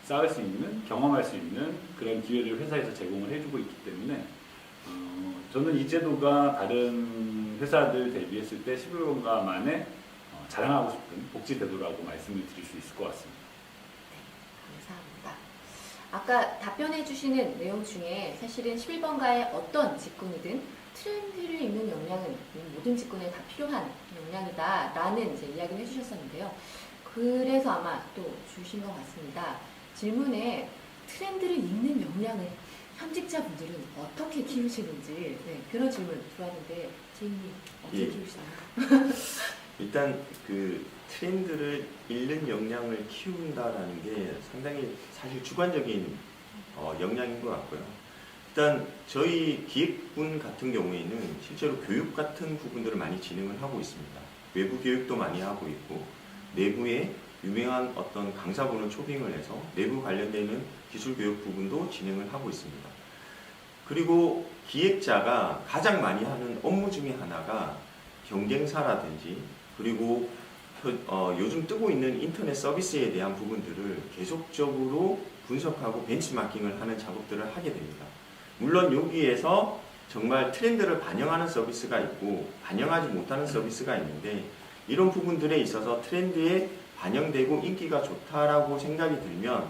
쌓을 수 있는, 경험할 수 있는 그런 기회를 회사에서 제공을 해주고 있기 때문에 저는 이 제도가 다른 회사들 대비했을 때 11번가만의 자랑하고 싶은 복지 제도라고 말씀을 드릴 수 있을 것 같습니다. 감사합니다. 아까 답변해 주시는 내용 중에 사실은 11번가의 어떤 직군이든 트렌드를 읽는 역량은 모든 직군에 다 필요한 역량이다 라는 이제 이야기를 해주셨었는데요. 그래서 아마 또 주신 것 같습니다. 질문에 트렌드를 읽는 역량을 현직자분들은 어떻게 키우시는지 그런 질문 들어왔는데 제이님 어떻게 예. 키우시나요? 일단 그 트렌드를 읽는 역량을 키운다라는 게 상당히 사실 주관적인 역량인 것 같고요. 일단 저희 기획분 같은 경우에는 실제로 교육 같은 부분들을 많이 진행을 하고 있습니다. 외부 교육도 많이 하고 있고, 내부에 유명한 어떤 강사분을 초빙을 해서 내부 관련되는 기술 교육 부분도 진행을 하고 있습니다. 그리고 기획자가 가장 많이 하는 업무 중에 하나가 경쟁사라든지, 그리고 요즘 뜨고 있는 인터넷 서비스에 대한 부분들을 계속적으로 분석하고 벤치마킹을 하는 작업들을 하게 됩니다. 물론 여기에서 정말 트렌드를 반영하는 서비스가 있고 반영하지 못하는 서비스가 있는데, 이런 부분들에 있어서 트렌드에 반영되고 인기가 좋다라고 생각이 들면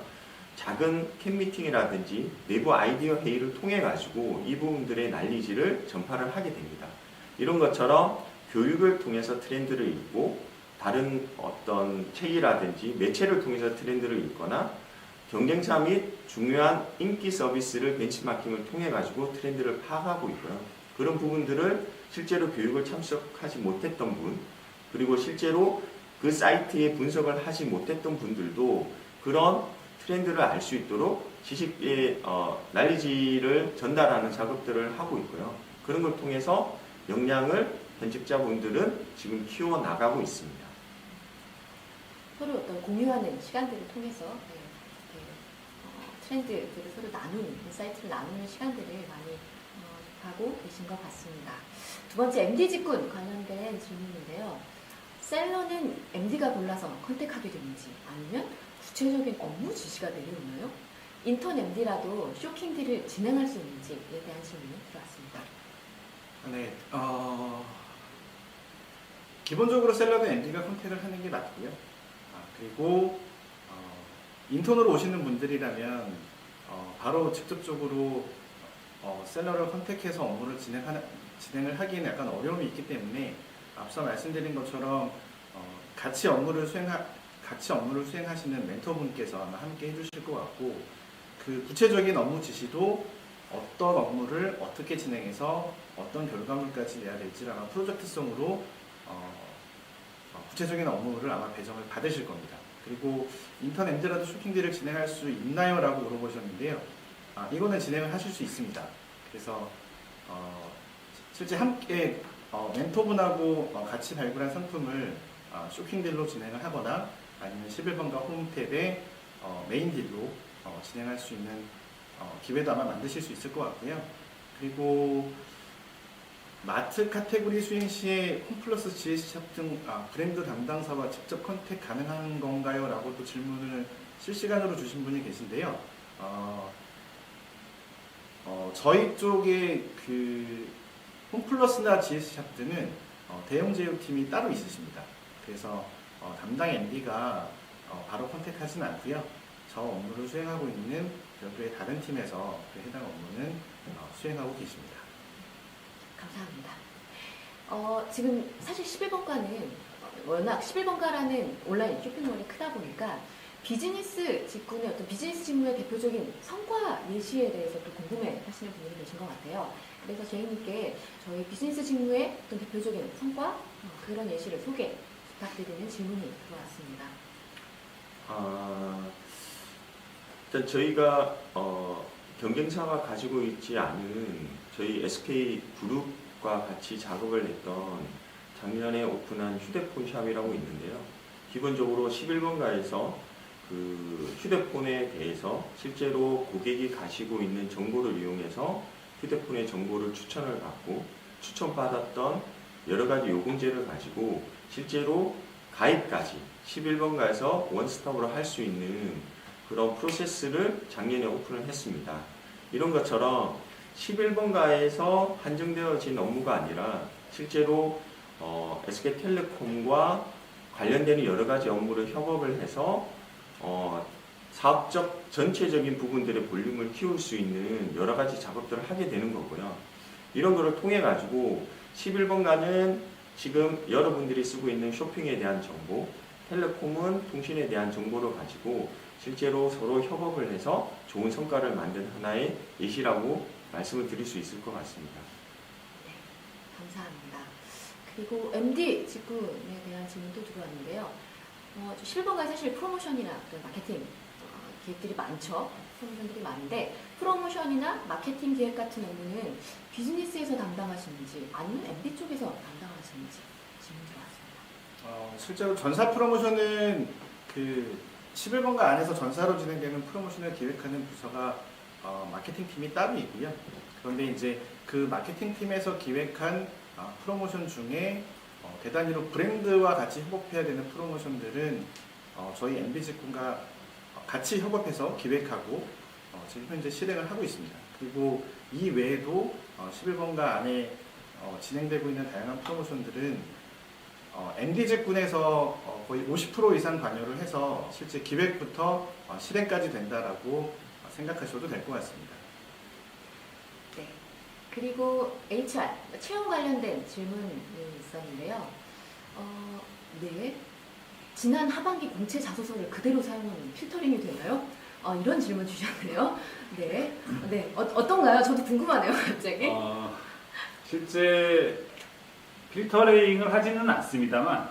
작은 캔미팅이라든지 내부 아이디어 회의를 통해 가지고 이 부분들의 난리지를 전파를 하게 됩니다. 이런 것처럼 교육을 통해서 트렌드를 읽고, 다른 어떤 책이라든지 매체를 통해서 트렌드를 읽거나, 경쟁사 및 중요한 인기 서비스를 벤치마킹을 통해 가지고 트렌드를 파악하고 있고요. 그런 부분들을 실제로 교육을 참석하지 못했던 분, 그리고 실제로 그 사이트에 분석을 하지 못했던 분들도 그런 트렌드를 알 수 있도록 지식의 난리지를 전달하는 작업들을 하고 있고요. 그런 걸 통해서 역량을 현직자분들은 지금 키워나가고 있습니다. 서로 어떤 공유하는 시간들을 통해서 트렌드들을 서로 나누는, 인사이트를 나누는 시간들을 많이 하고 계신 것 같습니다. 두 번째, MD 직군 관련된 질문인데요. 셀러는 MD가 골라서 컨택하게 되는지, 아니면 구체적인 업무 지시가 내려오나요? 인턴 MD라도 쇼킹 딜을 진행할 수 있는지에 대한 질문이 들어왔습니다. 네, 기본적으로 셀러는 MD가 컨택을 하는 게 맞고요. 그리고 인턴으로 오시는 분들이라면 바로 직접적으로 셀러를 컨택해서 업무를 진행을 하기에는 약간 어려움이 있기 때문에, 앞서 말씀드린 것처럼 같이 업무를 수행하시는 멘토분께서 아마 함께 해주실 것 같고, 그 구체적인 업무 지시도 어떤 업무를 어떻게 진행해서 어떤 결과물까지 내야 될지를 아마 프로젝트성으로 구체적인 업무를 아마 배정을 받으실 겁니다. 그리고 인턴 MD라도 쇼킹딜을 진행할 수 있나요? 라고 물어보셨는데요. 이거는 진행을 하실 수 있습니다. 그래서 실제 함께 멘토분하고 같이 발굴한 상품을 쇼킹딜로 진행을 하거나, 아니면 11번가 홈탭에 메인딜로 진행할 수 있는 기회도 아마 만드실 수 있을 것 같고요. 그리고 마트 카테고리 수행 시에 홈플러스 GS샵 등 브랜드 담당사와 직접 컨택 가능한 건가요? 라고 또 질문을 실시간으로 주신 분이 계신데요. 저희 쪽에 그 홈플러스나 GS샵 등은 대형 제휴팀이 따로 있으십니다. 그래서 담당 MD가 바로 컨택하지는 않고요. 저 업무를 수행하고 있는 별도의 다른 팀에서 그 해당 업무는 수행하고 계십니다. 감사합니다. 지금 사실 11번가는 워낙 11번가라는 온라인 쇼핑몰이 크다 보니까 비즈니스 직군의 어떤 비즈니스 직무의 대표적인 성과 예시에 대해서 또 궁금해 하시는 분들이 계신 것 같아요. 그래서 제이님께 저희 비즈니스 직무의 어떤 대표적인 성과, 그런 예시를 소개 부탁드리는 질문이 들어왔습니다. 일단 저희가 경쟁사가 가지고 있지 않은 저희 SK 그룹과 같이 작업을 했던 작년에 오픈한 휴대폰 샵이라고 있는데요. 기본적으로 11번가에서 그 휴대폰에 대해서 실제로 고객이 가지고 있는 정보를 이용해서 휴대폰의 정보를 추천을 받고 추천받았던 여러 가지 요금제를 가지고 실제로 가입까지 11번가에서 원스톱으로 할 수 있는 그런 프로세스를 작년에 오픈을 했습니다. 이런 것처럼 11번가에서 한정되어진 업무가 아니라 실제로 SK텔레콤과 관련되는 여러 가지 업무를 협업을 해서 사업적 전체적인 부분들의 볼륨을 키울 수 있는 여러 가지 작업들을 하게 되는 거고요. 이런 거를 통해 가지고 11번가는 지금 여러분들이 쓰고 있는 쇼핑에 대한 정보, 텔레콤은 통신에 대한 정보를 가지고 실제로 서로 협업을 해서 좋은 성과를 만든 하나의 예시라고 말씀을 드릴 수 있을 것 같습니다. 네, 감사합니다. 그리고 MD 직군에 대한 질문도 들어왔는데요. 11번가 사실 프로모션이나 또 마케팅 기획들이 많죠. 프로모션들이 많은데 프로모션이나 마케팅 기획 같은 업무는 비즈니스에서 담당하시는지 아니면 MD 쪽에서 담당하시는지 질문 들어왔습니다. 실제로 전사 프로모션은 그 11번가 안에서 전사로 진행되는 프로모션을 기획하는 부서가 마케팅 팀이 따로 있고요. 그런데 이제 그 마케팅 팀에서 기획한 프로모션 중에 대단위로 브랜드와 같이 협업해야 되는 프로모션들은 저희 MB 직군과 같이 협업해서 기획하고 지금 현재 실행을 하고 있습니다. 그리고 이 외에도 11번가 안에 진행되고 있는 다양한 프로모션들은 MD 직군에서 거의 50% 이상 관여를 해서 실제 기획부터 실행까지 된다라고 생각하셔도 될 것 같습니다. 네. 그리고 HR, 채용 관련된 질문이 있었는데요. 네. 지난 하반기 공채 자소서를 그대로 사용하는 필터링이 되나요? 이런 질문 주셨네요. 네. 네. 어떤가요? 저도 궁금하네요, 갑자기. 실제 필터링을 하지는 않습니다만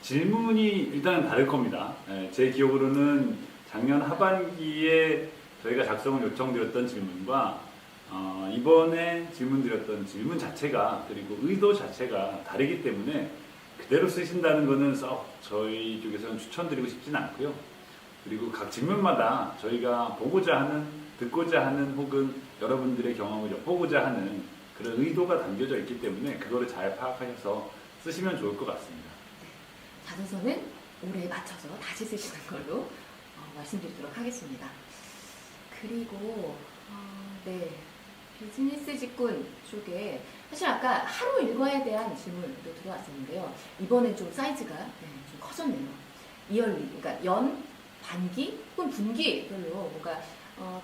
질문이 일단은 다를 겁니다. 제 기억으로는 작년 하반기에 저희가 작성을 요청드렸던 질문과 이번에 질문드렸던 질문 자체가 그리고 의도 자체가 다르기 때문에 그대로 쓰신다는 것은 썩 저희 쪽에서는 추천드리고 싶진 않고요. 그리고 각 질문마다 저희가 보고자 하는, 듣고자 하는 혹은 여러분들의 경험을 엿보고자 하는 그런 의도가 담겨져 있기 때문에 그거를 잘 파악하셔서 쓰시면 좋을 것 같습니다. 자소서는 올해에 맞춰서 다시 쓰시는 걸로 말씀드리도록 하겠습니다. 그리고 네, 비즈니스 직군 쪽에 사실 아까 하루 일과에 대한 질문도 들어왔었는데요. 이번엔 좀 사이즈가 좀 커졌네요. 이열리, 그러니까 연, 반기 혹은 분기별로 뭔가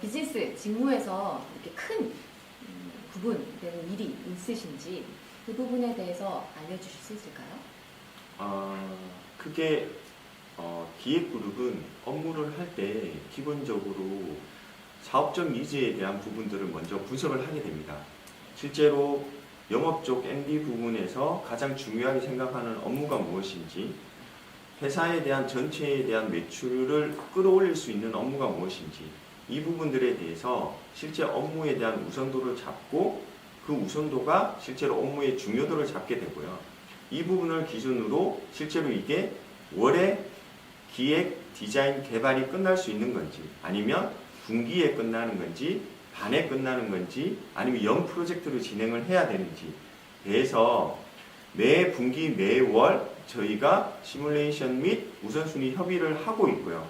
비즈니스 직무에서 이렇게 큰 구분되는 일이 있으신지 그 부분에 대해서 알려주실 수 있을까요? 그게 기획그룹은 업무를 할 때 기본적으로 사업적 니즈에 대한 부분들을 먼저 분석을 하게 됩니다. 실제로 영업 쪽 MD 부분에서 가장 중요하게 생각하는 업무가 무엇인지, 회사에 대한 전체에 대한 매출을 끌어올릴 수 있는 업무가 무엇인지, 이 부분들에 대해서 실제 업무에 대한 우선도를 잡고 그 우선도가 실제로 업무의 중요도를 잡게 되고요. 이 부분을 기준으로 실제로 이게 월에 기획, 디자인, 개발이 끝날 수 있는 건지 아니면 분기에 끝나는 건지 반에 끝나는 건지 아니면 연 프로젝트로 진행을 해야 되는지 대해서 매 분기, 매 월 저희가 시뮬레이션 및 우선순위 협의를 하고 있고요.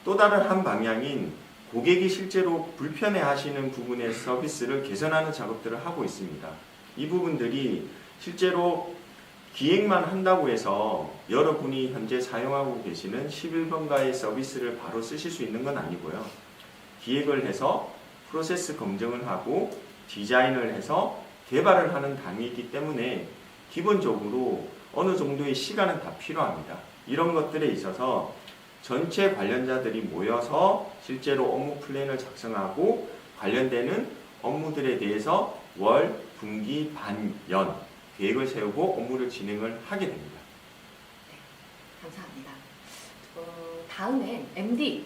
또 다른 한 방향인 고객이 실제로 불편해 하시는 부분의 서비스를 개선하는 작업들을 하고 있습니다. 이 부분들이 실제로 기획만 한다고 해서 여러분이 현재 사용하고 계시는 11번가의 서비스를 바로 쓰실 수 있는 건 아니고요. 기획을 해서 프로세스 검증을 하고 디자인을 해서 개발을 하는 단위이기 때문에 기본적으로 어느 정도의 시간은 다 필요합니다. 이런 것들에 있어서 전체 관련자들이 모여서 실제로 업무 플랜을 작성하고 관련되는 업무들에 대해서 월, 분기, 반, 연 계획을 세우고 업무를 진행을 하게 됩니다. 감사합니다. 다음엔 MD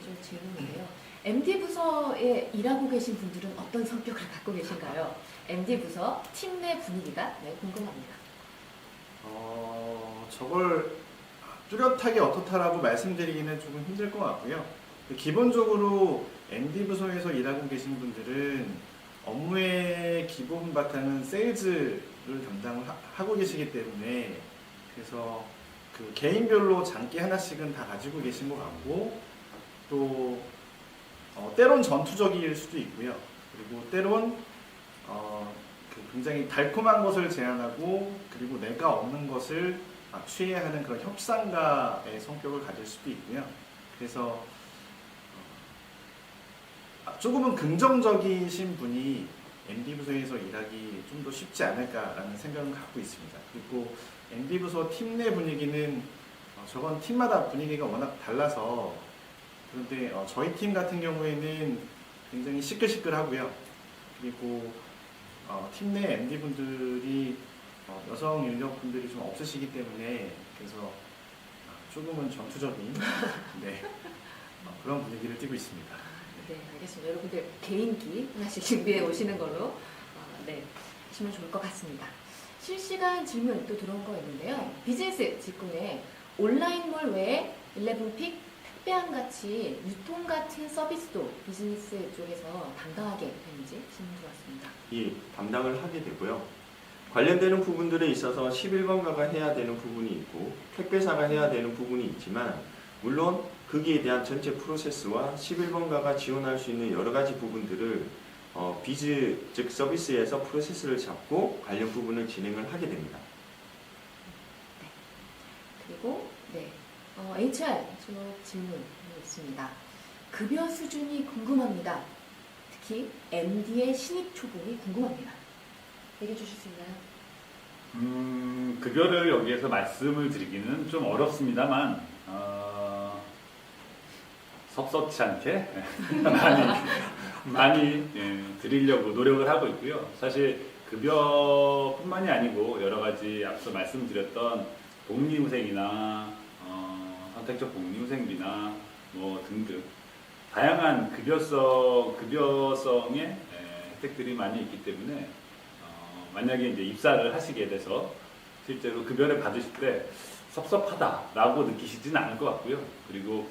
좀 질문이에요. MD 부서에 일하고 계신 분들은 어떤 성격을 갖고 계신가요? MD 부서 팀 내 분위기가 궁금합니다. 저걸 뚜렷하게 어떻다라고 말씀드리기는 조금 힘들 것 같고요. 기본적으로 MD 부서에서 일하고 계신 분들은 업무의 기본 바탕은 세일즈를 담당을 하고 계시기 때문에 그래서 그 개인별로 장기 하나씩은 다 가지고 계신 것 같고 또 때론 전투적일 수도 있고요. 그리고 때론 굉장히 달콤한 것을 제안하고 그리고 내가 없는 것을 취해야 하는 그런 협상가의 성격을 가질 수도 있고요. 그래서 조금은 긍정적이신 분이 MD 부서에서 일하기 좀 더 쉽지 않을까라는 생각을 갖고 있습니다. 그리고 MD 부서 팀 내 분위기는 저건 팀마다 분위기가 워낙 달라서 그런데 저희 팀 같은 경우에는 굉장히 시끌시끌하고요. 그리고 팀 내 MD 분들이 여성 인력 분들이 좀 없으시기 때문에 그래서 조금은 전투적인 그런 분위기를 띠고 있습니다. 네, 알겠습니다. 여러분들 개인기 하나씩 준비해 오시는 걸로 하시면 좋을 것 같습니다. 실시간 질문 또 들어온 거 있는데요. 비즈니스 직군에 온라인몰 외에 11픽, 택배함 같이 유통 같은 서비스도 비즈니스 쪽에서 담당하게 되는지 질문 들어왔습니다. 예, 담당을 하게 되고요. 관련되는 부분들에 있어서 11번가가 해야 되는 부분이 있고 택배사가 해야 되는 부분이 있지만 물론 거기에 대한 전체 프로세스와 11번가가 지원할 수 있는 여러 가지 부분들을 비즈 즉 서비스에서 프로세스를 잡고 관련 부분을 진행을 하게 됩니다. 그리고 HR 쪽 질문이 있습니다. 급여 수준이 궁금합니다. 특히 MD의 신입 초봉이 궁금합니다. 얘기해 주실 수 있나요? 급여를 여기에서 말씀을 드리기는 좀 어렵습니다만 섭섭치 않게 많이 드리려고 노력을 하고 있고요. 사실 급여뿐만이 아니고 여러 가지 앞서 말씀드렸던 복리후생이나 선택적 복리후생비나 뭐 등등 다양한 급여성의 혜택들이 많이 있기 때문에 만약에 이제 입사를 하시게 돼서 실제로 급여를 받으실 때 섭섭하다라고 느끼시지는 않을 것 같고요. 그리고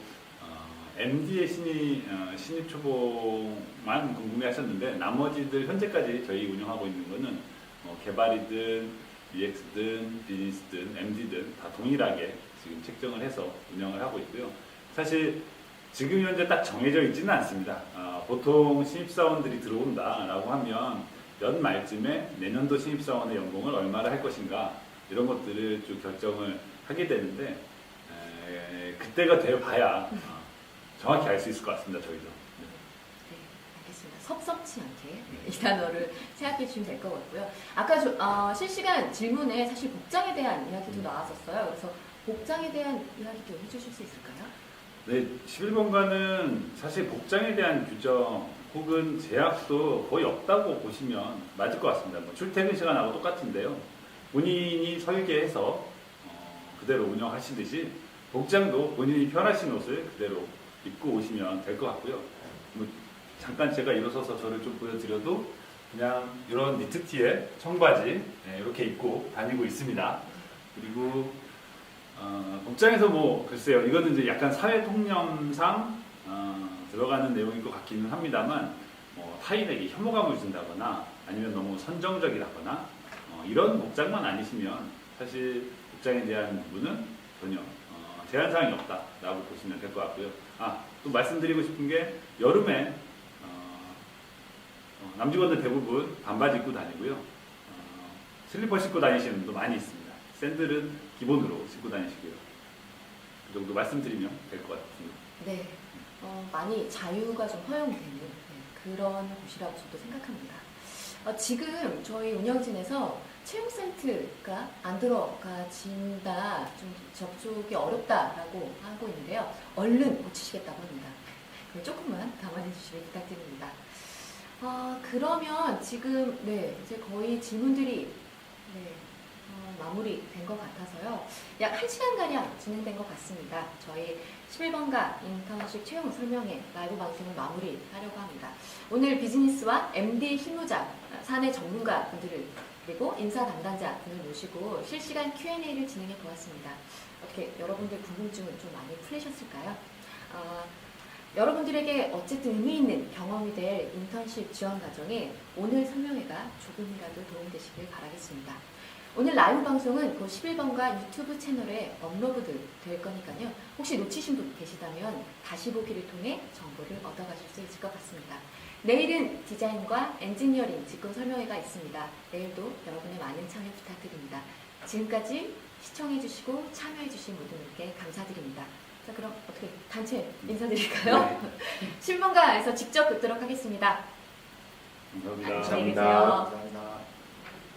MD의 신입 초봉만 궁금해하셨는데 나머지들 현재까지 저희 운영하고 있는 거는 개발이든 UX든 비즈니스든 MD든 다 동일하게 지금 책정을 해서 운영을 하고 있고요. 사실 지금 현재 딱 정해져 있지는 않습니다. 보통 신입사원들이 들어온다라고 하면 연말쯤에 내년도 신입사원의 연봉을 얼마를 할 것인가 이런 것들을 좀 결정을 하게 되는데 그때가 되어봐야 정확히 알 수 있을 것 같습니다. 저희도. 네, 알겠습니다. 섭섭치 않게 이 단어를 생각해 주시면 될 것 같고요. 아까 실시간 질문에 사실 복장에 대한 이야기도 나왔었어요. 그래서 복장에 대한 이야기도 해주실 수 있을까요? 네, 11번가는 사실 복장에 대한 규정 혹은 제약도 거의 없다고 보시면 맞을 것 같습니다. 뭐 출퇴근 시간하고 똑같은데요. 본인이 설계해서 그대로 운영하시듯이 복장도 본인이 편하신 옷을 그대로 입고 오시면 될 것 같고요. 뭐 잠깐 제가 일어서서 저를 좀 보여드려도 그냥 이런 니트티에 청바지 이렇게 입고 다니고 있습니다. 그리고 복장에서 뭐 글쎄요, 이거는 이제 약간 사회 통념상 들어가는 내용인 것 같기는 합니다만 타인에게 혐오감을 준다거나 아니면 너무 선정적이라거나 이런 복장만 아니시면 사실 복장에 대한 부분은 전혀 제한사항이 없다라고 보시면 될 것 같고요. 또 말씀드리고 싶은 게 여름에 남직원들 대부분 반바지 입고 다니고요. 슬리퍼 신고 다니시는 분도 많이 있습니다. 샌들은 기본으로 신고 다니시고요. 그 정도 말씀드리면 될 것 같습니다. 네, 많이 자유가 좀 허용되는 그런 곳이라고 저도 생각합니다. 지금 저희 운영진에서 채용센트가 안 들어가진다, 좀 접촉이 어렵다라고 하고 있는데요. 얼른 고치시겠다고 합니다. 조금만 감안해 주시면 부탁드립니다. 그러면 지금 이제 거의 질문들이 마무리된 것 같아서요. 약 1시간가량 진행된 것 같습니다. 저희 11번가 인턴십 채용 설명회 라이브 방송을 마무리하려고 합니다. 오늘 비즈니스와 MD 실무자, 사내 전문가 분들을 그리고 인사 담당자 분을 모시고 실시간 Q&A를 진행해 보았습니다. 어떻게 여러분들 궁금증은 좀 많이 풀리셨을까요? 여러분들에게 어쨌든 의미 있는 경험이 될 인턴십 지원 과정에 오늘 설명회가 조금이라도 도움되시길 바라겠습니다. 오늘 라이브 방송은 그 11번가 유튜브 채널에 업로드 될 거니까요. 혹시 놓치신 분 계시다면 다시 보기를 통해 정보를 얻어가실 수 있을 것 같습니다. 내일은 디자인과 엔지니어링 직군 설명회가 있습니다. 내일도 여러분의 많은 참여 부탁드립니다. 지금까지 시청해주시고 참여해주신 모든 분께 감사드립니다. 자, 그럼 어떻게 단체 인사드릴까요? 11번가에서 직접 뵙도록 하겠습니다. 감사합니다. 안녕히 계세요. 감사합니다.